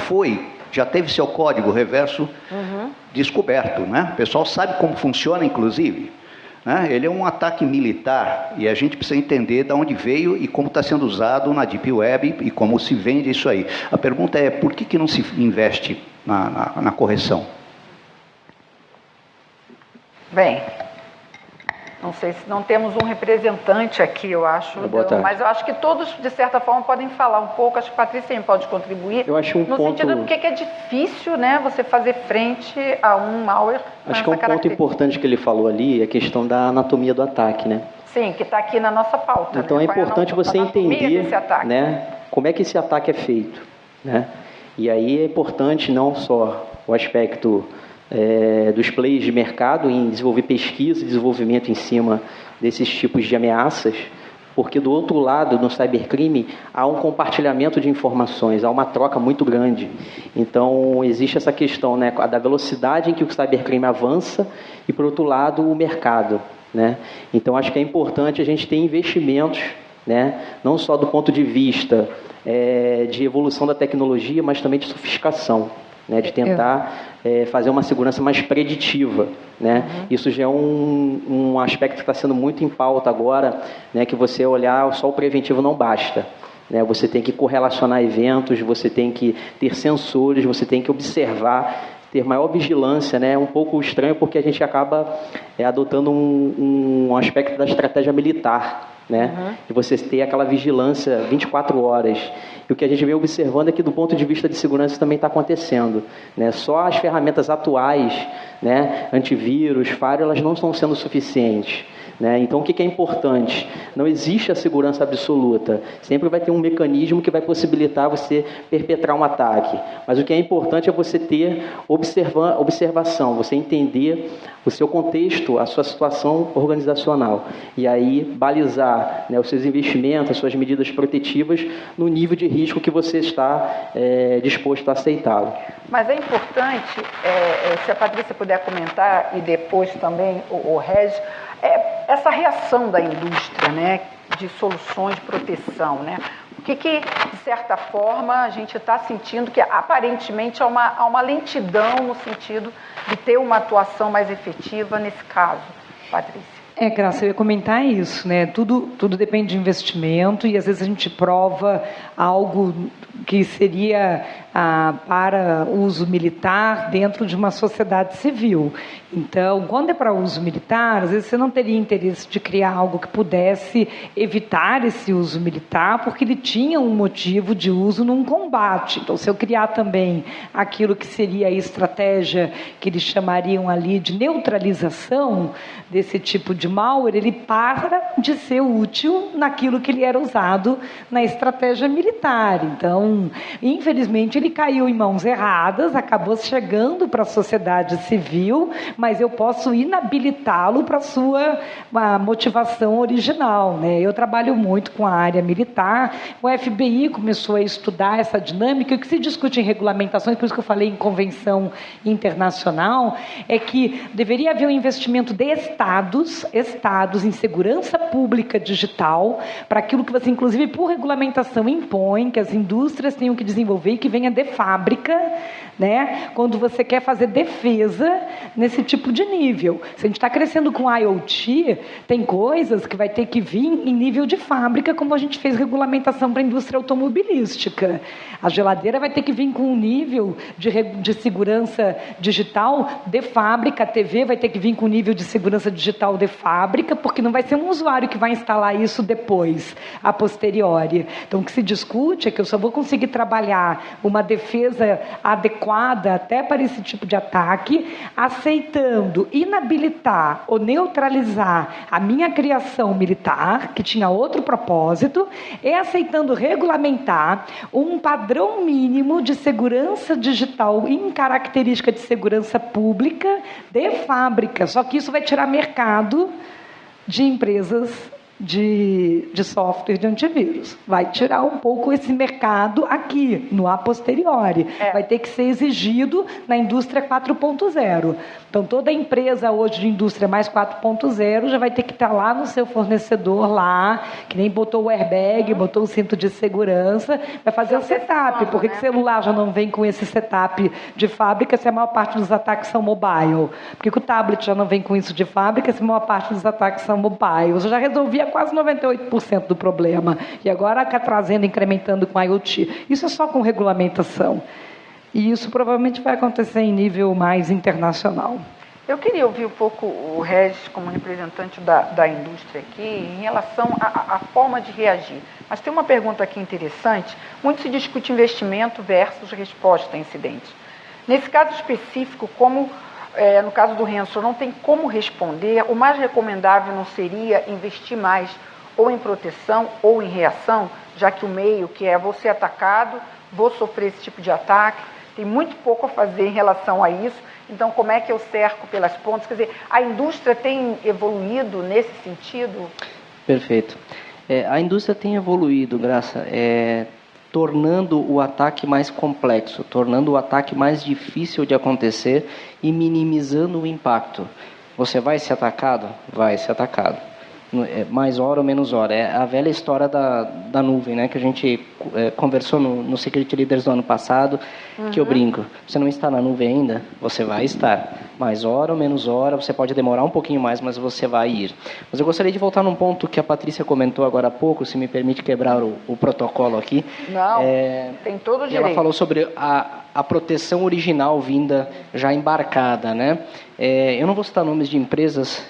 S8: teve seu código reverso descoberto, né? O pessoal sabe como funciona, inclusive. né? Ele é um ataque militar e a gente precisa entender de onde veio e como está sendo usado na Deep Web e como se vende isso aí. A pergunta é, por que não se investe na correção?
S2: Bem, não sei se não temos um representante aqui, eu acho, mas eu acho que todos, de certa forma, podem falar um pouco. Acho que a Patrícia também pode contribuir.
S5: Eu acho
S2: no sentido porque é difícil, né, você fazer frente a um malware.
S5: Acho que ponto importante que ele falou ali é a questão da anatomia do ataque, né?
S2: Sim, que está aqui na nossa pauta.
S5: Então, né? É importante você entender, né, como é que esse ataque é feito, né? E aí é importante não só o aspecto dos players de mercado em desenvolver pesquisa e desenvolvimento em cima desses tipos de ameaças, porque do outro lado, no cybercrime, há um compartilhamento de informações, há uma troca muito grande. Então, existe essa questão, né, da velocidade em que o cybercrime avança e, por outro lado, o mercado, né? Então, acho que é importante a gente ter investimentos, né, não só do ponto de vista de evolução da tecnologia, mas também de sofisticação, né, de tentar fazer uma segurança mais preditiva, né? Isso já é um aspecto que está sendo muito em pauta agora, né, que você olhar só o preventivo não basta, né? Você tem que correlacionar eventos, você tem que ter sensores, você tem que observar, ter maior vigilância, né? É um pouco estranho porque a gente acaba adotando um aspecto da estratégia militar, né? E você ter aquela vigilância 24 horas. E o que a gente vem observando é que, do ponto de vista de segurança, também está acontecendo, né? Só as ferramentas atuais, né, antivírus, firewall, elas não estão sendo suficientes, né? Então, o que é importante? Não existe a segurança absoluta. Sempre vai ter um mecanismo que vai possibilitar você perpetrar um ataque. Mas o que é importante é você ter observação, você entender o seu contexto, a sua situação organizacional. E aí, balizar, né, os seus investimentos, as suas medidas protetivas no nível de risco que você está disposto a aceitá-lo.
S2: Mas é importante, se a Patrícia puder comentar, e depois também o Regis, essa reação da indústria, né, de soluções de proteção, né? O que, de certa forma, a gente está sentindo que, aparentemente, há uma lentidão no sentido de ter uma atuação mais efetiva nesse caso, Patrícia?
S3: Graça, eu ia comentar isso, né? Tudo depende de investimento e, às vezes, a gente prova algo que seria para uso militar dentro de uma sociedade civil. Então, quando é para uso militar, às vezes você não teria interesse de criar algo que pudesse evitar esse uso militar, porque ele tinha um motivo de uso num combate. Então, se eu criar também aquilo que seria a estratégia que eles chamariam ali de neutralização desse tipo de malware, ele para de ser útil naquilo que ele era usado na estratégia militar. Então, infelizmente, ele caiu em mãos erradas, acabou chegando para a sociedade civil, mas eu posso inabilitá-lo para a sua motivação original, né? Eu trabalho muito com a área militar, o FBI começou a estudar essa dinâmica, e o que se discute em regulamentações, por isso que eu falei em convenção internacional, é que deveria haver um investimento de estados em segurança pública digital, para aquilo que você, inclusive, por regulamentação impõe, que as indústrias tenham que desenvolver e que venha de fábrica, né? Quando você quer fazer defesa nesse tipo de nível. Se a gente está crescendo com IoT, tem coisas que vai ter que vir em nível de fábrica, como a gente fez regulamentação para a indústria automobilística. A geladeira vai ter que vir com um nível de segurança digital de fábrica, a TV vai ter que vir com um nível de segurança digital de fábrica, porque não vai ser um usuário que vai instalar isso depois, a posteriori. Então, o que se discute é que eu só vou conseguir trabalhar uma defesa adequada até para esse tipo de ataque, aceitando inabilitar ou neutralizar a minha criação militar, que tinha outro propósito, e aceitando regulamentar um padrão mínimo de segurança digital em característica de segurança pública de fábrica. Só que isso vai tirar mercado de empresas de software de antivírus. Vai tirar um pouco esse mercado aqui, no a posteriori. Vai ter que ser exigido na indústria 4.0. Então, toda empresa hoje de indústria mais 4.0 já vai ter que estar lá no seu fornecedor, lá, que nem botou o airbag, botou o cinto de segurança, vai fazer o setup. Por que o celular já não vem com esse setup de fábrica se a maior parte dos ataques são mobile? Por que o tablet já não vem com isso de fábrica se a maior parte dos ataques são mobile? Eu já resolvia quase 98% do problema. E agora está trazendo, incrementando com IoT. Isso é só com regulamentação. E isso provavelmente vai acontecer em nível mais internacional.
S2: Eu queria ouvir um pouco o Regis, como representante da indústria aqui, em relação à forma de reagir. Mas tem uma pergunta aqui interessante. Muito se discute investimento versus resposta a incidentes. Nesse caso específico, como no caso do Renzo, não tem como responder, o mais recomendável não seria investir mais ou em proteção ou em reação, já que o meio, que é vou ser atacado, vou sofrer esse tipo de ataque, tem muito pouco a fazer em relação a isso. Então, como é que eu cerco pelas pontas? Quer dizer, a indústria tem evoluído nesse sentido?
S7: Perfeito. A indústria tem evoluído, Graça, tornando o ataque mais complexo, tornando o ataque mais difícil de acontecer e minimizando o impacto. Você vai ser atacado? Vai ser atacado. Mais hora ou menos hora. É a velha história da nuvem, né? Que a gente conversou no Security Leaders do ano passado, que eu brinco. Você não está na nuvem ainda? Você vai estar. Mais hora ou menos hora, você pode demorar um pouquinho mais, mas você vai ir. Mas eu gostaria de voltar num ponto que a Patrícia comentou agora há pouco, se me permite quebrar o protocolo aqui.
S2: Não, tem todo o direito.
S7: Ela falou sobre a proteção original vinda já embarcada, né? Eu não vou citar nomes de empresas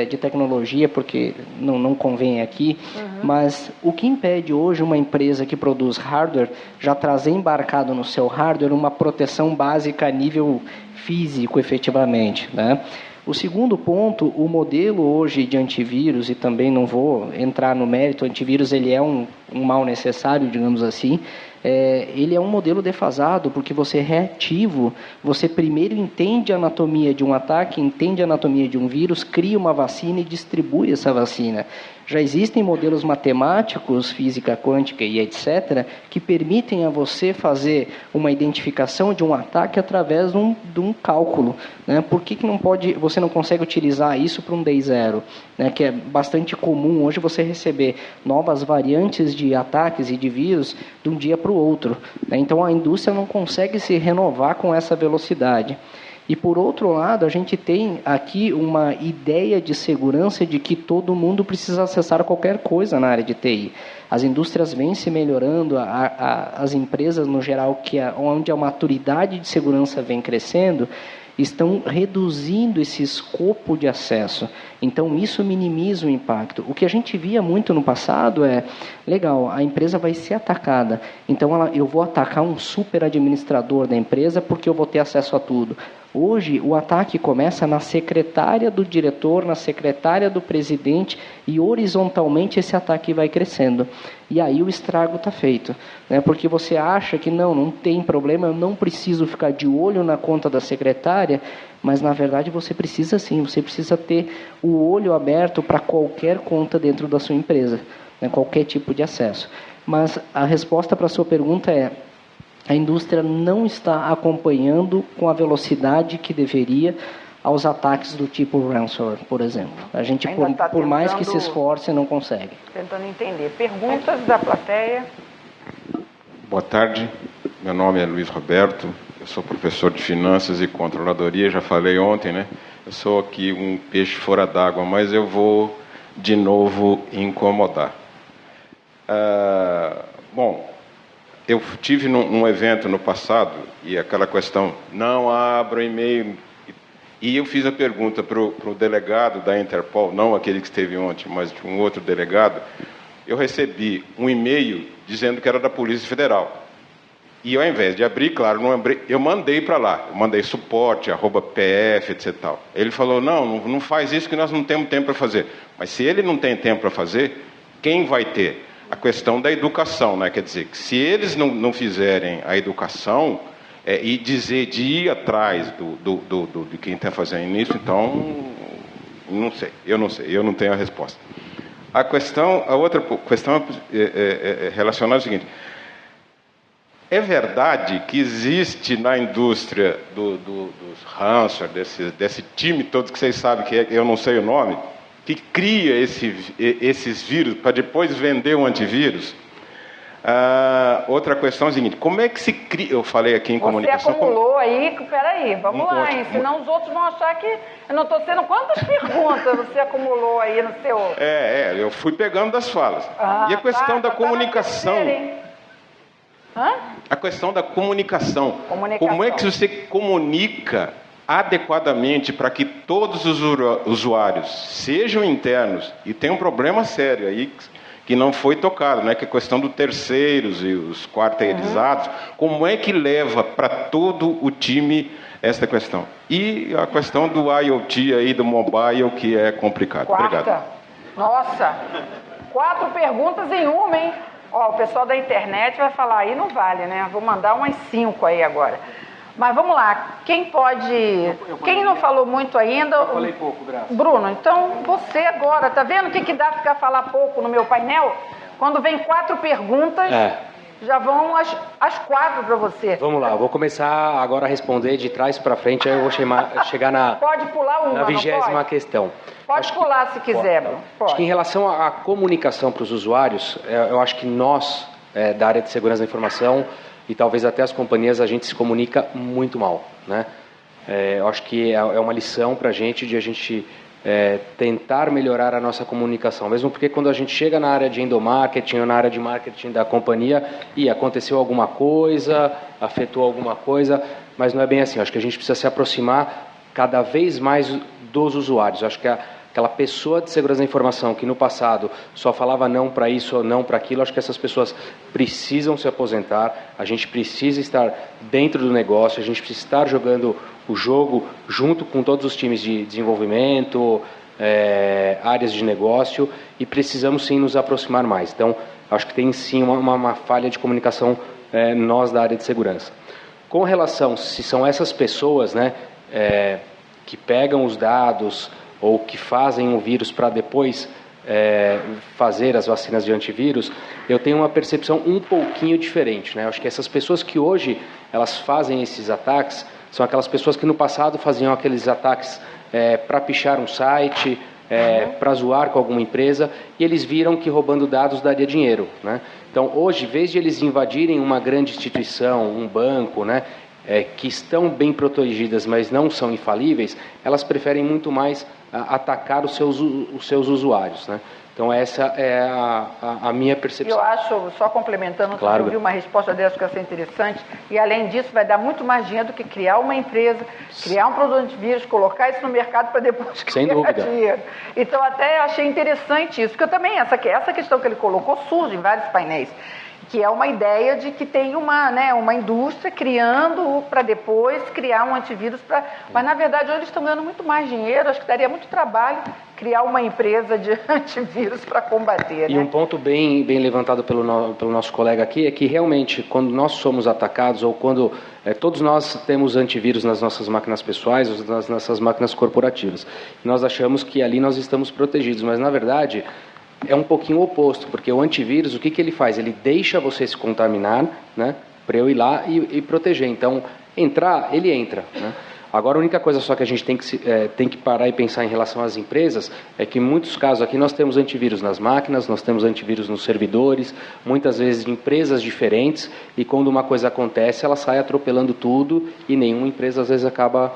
S7: de tecnologia, porque não convém aqui, mas o que impede hoje uma empresa que produz hardware já trazer embarcado no seu hardware uma proteção básica a nível físico, efetivamente, né? O segundo ponto, o modelo hoje de antivírus, e também não vou entrar no mérito, o antivírus ele é um mal necessário, digamos assim, ele é um modelo defasado, porque você é reativo, você primeiro entende a anatomia de um ataque, entende a anatomia de um vírus, cria uma vacina e distribui essa vacina. Já existem modelos matemáticos, física quântica e etc., que permitem a você fazer uma identificação de um ataque através de um cálculo, né? Por que você não consegue utilizar isso para um day zero, né? Que é bastante comum hoje você receber novas variantes de ataques e de vírus de um dia para o outro, né? Então a indústria não consegue se renovar com essa velocidade. E, por outro lado, a gente tem aqui uma ideia de segurança de que todo mundo precisa acessar qualquer coisa na área de TI. As indústrias vêm se melhorando, as empresas, no geral, onde a maturidade de segurança vem crescendo, estão reduzindo esse escopo de acesso. Então, isso minimiza o impacto. O que a gente via muito no passado legal, a empresa vai ser atacada, então eu vou atacar um super administrador da empresa porque eu vou ter acesso a tudo. Hoje, o ataque começa na secretária do diretor, na secretária do presidente, e horizontalmente esse ataque vai crescendo. E aí o estrago está feito, né? Porque você acha que não tem problema, eu não preciso ficar de olho na conta da secretária, mas na verdade você precisa sim, você precisa ter o olho aberto para qualquer conta dentro da sua empresa, né? Qualquer tipo de acesso. Mas a resposta para a sua pergunta a indústria não está acompanhando com a velocidade que deveria aos ataques do tipo ransomware, por exemplo. A gente, por mais que se esforce, não consegue.
S2: Tentando entender. Perguntas da plateia?
S9: Boa tarde, meu nome é Luiz Roberto, eu sou professor de Finanças e Controladoria, já falei ontem, né? Eu sou aqui um peixe fora d'água, mas eu vou de novo incomodar. Bom, eu tive num evento no passado, e aquela questão, não abra o e-mail, e eu fiz a pergunta para o delegado da Interpol, não aquele que esteve ontem, mas de um outro delegado, eu recebi um e-mail dizendo que era da Polícia Federal. E ao invés de abrir, claro, não abri, eu mandei para lá, eu mandei suporte, @pf, etc. Tal. Ele falou, não faz isso que nós não temos tempo para fazer. Mas se ele não tem tempo para fazer, quem vai ter? A questão da educação, né? Quer dizer, que se eles não fizerem a educação e dizer de ir atrás de quem está fazendo isso, então, eu não sei, eu não tenho a resposta. A outra questão é relacionada ao seguinte: é verdade que existe na indústria dos ransomware, desse time todo que vocês sabem que eu não sei o nome, que cria esses vírus para depois vender um antivírus? Outra questão é a seguinte: como é que se cria? Eu falei aqui em comunicação.
S2: Você acumulou aí, peraí, vamos lá, hein? Senão os outros vão achar que eu não estou sendo. Quantas perguntas você acumulou aí no seu.
S9: Eu fui pegando das falas. E a questão da comunicação. A questão da comunicação. Como é que você comunica adequadamente para que todos os usuários sejam internos? E tem um problema sério aí que não foi tocado, né? Que é a questão dos terceiros e os quarteirizados. Como é que leva para todo o time esta questão? E a questão do IoT aí, do mobile, que é complicado. Obrigado.
S2: Nossa, 4 perguntas em uma, hein? Ó, o pessoal da internet vai falar, aí não vale, né? Vou mandar umas 5 aí agora. Mas vamos lá, quem pode... Quem não falou muito ainda...
S6: Eu falei pouco, Graça.
S2: Bruno, então você agora, tá vendo o que dá ficar falar pouco no meu painel? Quando vem 4 perguntas, já vão as 4 para você.
S6: Vamos lá, eu vou começar agora a responder de trás para frente, aí eu vou chegar na...
S2: Pode pular uma,
S6: na 20ª questão.
S2: Pode pular se quiser, Bruno.
S6: Acho que em relação à comunicação para os usuários, eu acho que nós, da área de segurança da informação, e talvez até as companhias, a gente se comunica muito mal, né? Eu acho que é uma lição para a gente de a gente tentar melhorar a nossa comunicação, mesmo porque quando a gente chega na área de endomarketing ou na área de marketing da companhia e aconteceu alguma coisa, afetou alguma coisa, mas não é bem assim. Eu acho que a gente precisa se aproximar cada vez mais dos usuários. Eu acho que aquela pessoa de segurança da informação que no passado só falava não para isso ou não para aquilo, acho que essas pessoas precisam se aposentar, a gente precisa estar dentro do negócio, a gente precisa estar jogando o jogo junto com todos os times de desenvolvimento, áreas de negócio, e precisamos sim nos aproximar mais. Então, acho que tem sim uma falha de comunicação nós da área de segurança. Com relação, se são essas pessoas, né, que pegam os dados ou que fazem o vírus para depois fazer as vacinas de antivírus, eu tenho uma percepção um pouquinho diferente, né? Acho que essas pessoas que hoje elas fazem esses ataques são aquelas pessoas que no passado faziam aqueles ataques para pichar um site, para zoar com alguma empresa, e eles viram que roubando dados daria dinheiro, né? Então hoje, em vez de eles invadirem uma grande instituição, um banco, né, que estão bem protegidas, mas não são infalíveis, elas preferem muito mais atacar os seus usuários, né? Então essa é a minha percepção.
S2: Eu acho, só complementando,
S6: claro,
S2: eu vi uma resposta dessa que eu achei interessante, e além disso vai dar muito mais dinheiro do que criar uma empresa, criar um produto de vírus, colocar isso no mercado para depois criar dinheiro. Então até achei interessante isso, porque eu também, essa questão que ele colocou surge em vários painéis, que é uma ideia de que tem uma indústria criando para depois criar um antivírus. Mas, na verdade, hoje eles estão ganhando muito mais dinheiro, acho que daria muito trabalho criar uma empresa de antivírus para combater.
S6: E um ponto bem levantado pelo nosso colega aqui é que, realmente, quando nós somos atacados ou quando todos nós temos antivírus nas nossas máquinas pessoais ou nas nossas máquinas corporativas, nós achamos que ali nós estamos protegidos, mas, na verdade, é um pouquinho oposto, porque o antivírus, o que ele faz? Ele deixa você se contaminar, né, para eu ir lá e proteger. Então, ele entra, né? Agora, a única coisa só que a gente tem que parar e pensar em relação às empresas é que, em muitos casos aqui, nós temos antivírus nas máquinas, nós temos antivírus nos servidores, muitas vezes de empresas diferentes, e quando uma coisa acontece, ela sai atropelando tudo e nenhuma empresa, às vezes, acaba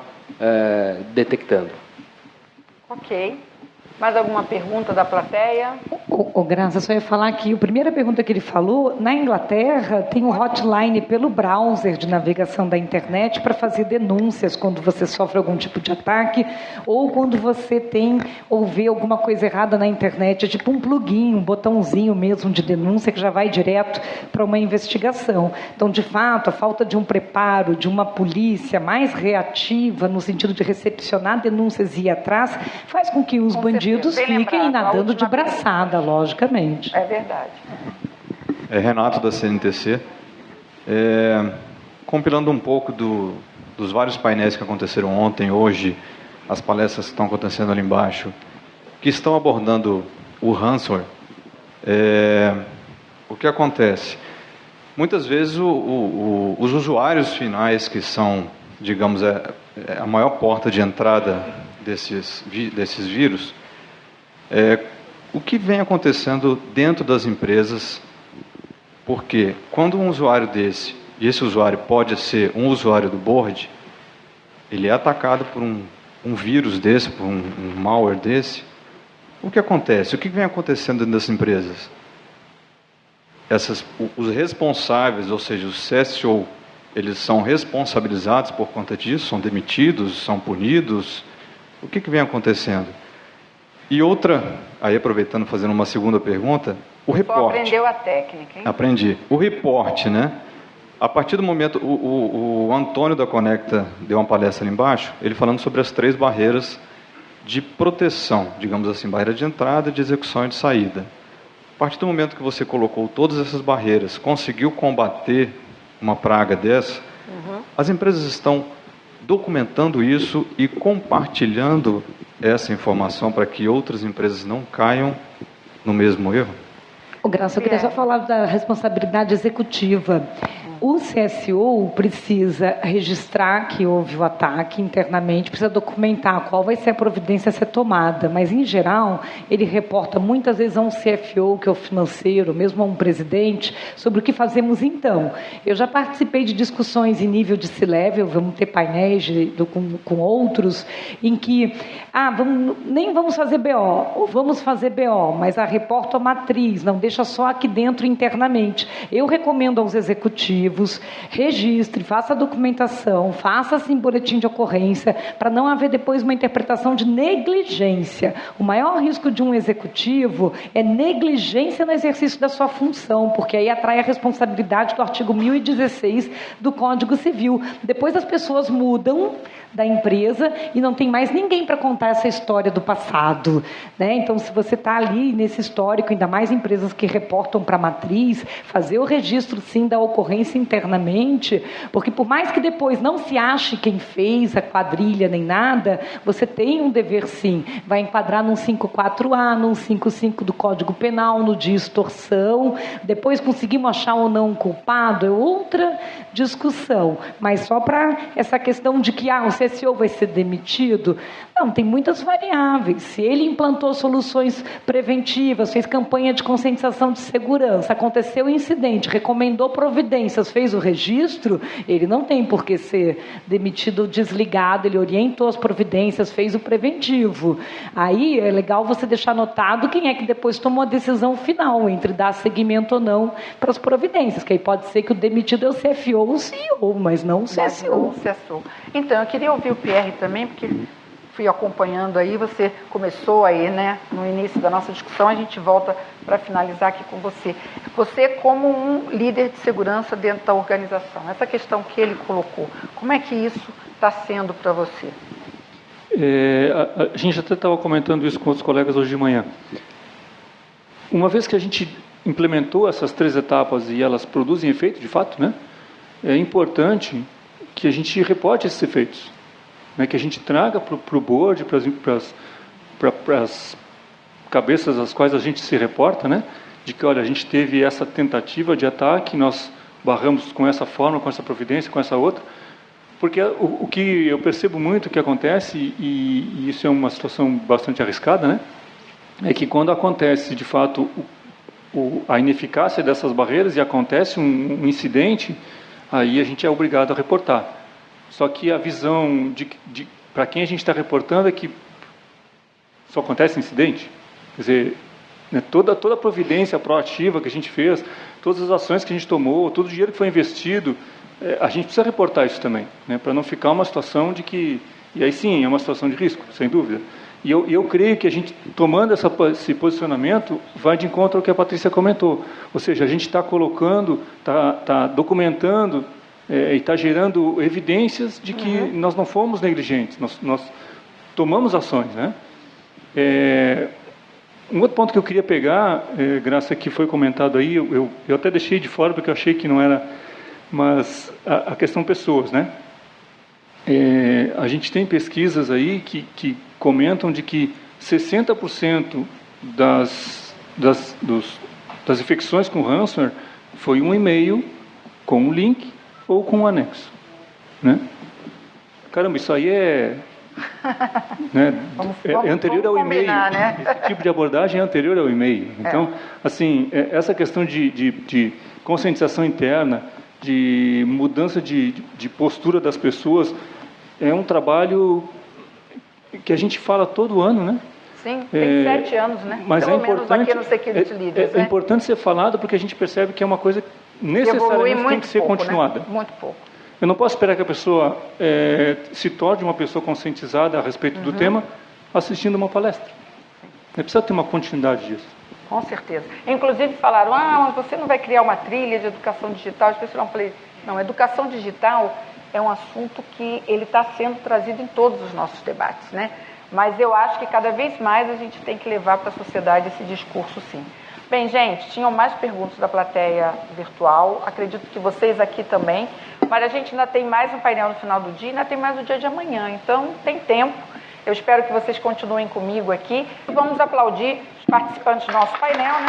S6: detectando.
S2: Ok. Mais alguma pergunta da plateia?
S3: Graça, só ia falar que a primeira pergunta que ele falou, na Inglaterra tem um hotline pelo browser de navegação da internet para fazer denúncias quando você sofre algum tipo de ataque ou quando você tem ou vê alguma coisa errada na internet, é tipo um plugin, um botãozinho mesmo de denúncia que já vai direto para uma investigação. Então, de fato, a falta de um preparo, de uma polícia mais reativa no sentido de recepcionar denúncias e ir atrás, faz com que os bandidos fiquem nadando de braçada, logicamente.
S2: É verdade.
S10: Renato, da CNTC. Compilando um pouco dos vários painéis que aconteceram ontem, hoje, as palestras que estão acontecendo ali embaixo, que estão abordando o ransomware, o que acontece? Muitas vezes os usuários finais, que são, digamos, a maior porta de entrada desses vírus, o que vem acontecendo dentro das empresas, porque quando um usuário desse, e esse usuário pode ser um usuário do board, ele é atacado por um vírus desse, por um malware desse, o que acontece? O que vem acontecendo dentro das empresas? Os responsáveis, ou seja, os CSO, eles são responsabilizados por conta disso, são demitidos, são punidos. O que vem acontecendo? E outra, aí aproveitando, fazendo uma segunda pergunta, o reporte.
S2: Só aprendeu a técnica, hein?
S10: Aprendi. O reporte, né? A partir do momento, o Antônio da Conecta deu uma palestra ali embaixo, ele falando sobre as 3 barreiras de proteção, digamos assim, barreira de entrada, de execução e de saída. A partir do momento que você colocou todas essas barreiras, conseguiu combater uma praga dessa, as empresas estão documentando isso e compartilhando essa informação para que outras empresas não caiam no mesmo erro?
S3: Graça, eu queria só falar da responsabilidade executiva. O CSO precisa registrar que houve o ataque internamente, precisa documentar qual vai ser a providência a ser tomada, mas, em geral, ele reporta muitas vezes a um CFO, que é o financeiro, mesmo a um presidente, sobre o que fazemos então. Eu já participei de discussões em nível de C-Level, vamos ter painéis com outros, em que, nem vamos fazer BO, ou vamos fazer BO, mas reporta a matriz, não deixa só aqui dentro internamente. Eu recomendo aos executivos, registre, faça a documentação, faça assim boletim de ocorrência, para não haver depois uma interpretação de negligência. O maior risco de um executivo é negligência no exercício da sua função, porque aí atrai a responsabilidade do artigo 1016 do Código Civil. Depois as pessoas mudam da empresa e não tem mais ninguém para contar essa história do passado, né? Então, se você está ali nesse histórico, ainda mais empresas que reportam para a matriz, fazer o registro, sim, da ocorrência internamente, porque por mais que depois não se ache quem fez a quadrilha nem nada, você tem um dever, sim, vai enquadrar num 54A, num 55 do Código Penal, no de extorsão. Depois conseguimos achar ou não um culpado, é outra discussão, mas só para essa questão de que o CSO vai ser demitido. Não, tem muitas variáveis. Se ele implantou soluções preventivas, fez campanha de conscientização de segurança, aconteceu o incidente, recomendou providências, fez o registro, ele não tem por que ser demitido ou desligado, ele orientou as providências, fez o preventivo. Aí é legal você deixar anotado quem é que depois tomou a decisão final entre dar seguimento ou não para as providências, que aí pode ser que o demitido é o CFO ou o CEO, mas não o CSO.
S2: Então, eu queria ouvir o Pierre também, porque fui acompanhando aí, você começou aí, né, no início da nossa discussão, a gente volta para finalizar aqui com você. Você como um líder de segurança dentro da organização, essa questão que ele colocou, como é que isso está sendo para você?
S4: A gente até estava comentando isso com outros colegas hoje de manhã. Uma vez que a gente implementou essas 3 etapas e elas produzem efeito, de fato, né, é importante que a gente reporte esses efeitos, né, que a gente traga para o board, para as cabeças às quais a gente se reporta, né, de que, olha, a gente teve essa tentativa de ataque, nós barramos com essa forma, com essa providência, com essa outra, porque o que eu percebo muito que acontece, e isso é uma situação bastante arriscada, né, é que quando acontece, de fato, a ineficácia dessas barreiras e acontece um incidente, aí a gente é obrigado a reportar. Só que a visão para quem a gente está reportando é que só acontece incidente. Quer dizer, né, toda a providência proativa que a gente fez, todas as ações que a gente tomou, todo o dinheiro que foi investido, a gente precisa reportar isso também, né, para não ficar uma situação de que... E aí sim, é uma situação de risco, sem dúvida. E eu creio que a gente, tomando esse posicionamento, vai de encontro ao que a Patrícia comentou. Ou seja, a gente está colocando, está documentando e está gerando evidências de que nós não fomos negligentes, nós tomamos ações, né? Um outro ponto que eu queria pegar, Graça, que foi comentado aí, eu até deixei de fora porque eu achei que não era, mas a questão pessoas, né? A gente tem pesquisas aí que comentam de que 60% das infecções com ransomware foi um e-mail com um link ou com um anexo, né? Caramba, isso aí é anterior ao e-mail.
S2: Né?
S4: Esse tipo de abordagem é anterior ao e-mail. Então, assim, essa questão de conscientização interna, de mudança de postura das pessoas, é um trabalho que a gente fala todo ano, né?
S2: Sim, tem 7 anos, né?
S4: Mas
S2: Pelo
S4: é
S2: menos
S4: importante,
S2: aqui no Security Leaders,
S4: é importante ser falado porque a gente percebe que é uma coisa que necessariamente tem que ser continuada.
S2: Né? Muito pouco.
S4: Eu não posso esperar que a pessoa se torne uma pessoa conscientizada a respeito do tema assistindo uma palestra. Precisa ter uma continuidade disso.
S2: Com certeza. Inclusive falaram, mas você não vai criar uma trilha de educação digital? As pessoas não, falei, não, educação digital é um assunto que ele está sendo trazido em todos os nossos debates, né? Mas eu acho que cada vez mais a gente tem que levar para a sociedade esse discurso, sim. Bem, gente, tinham mais perguntas da plateia virtual, acredito que vocês aqui também, mas a gente ainda tem mais um painel no final do dia, ainda tem mais o dia de amanhã, então tem tempo. Eu espero que vocês continuem comigo aqui. Vamos aplaudir os participantes do nosso painel, né?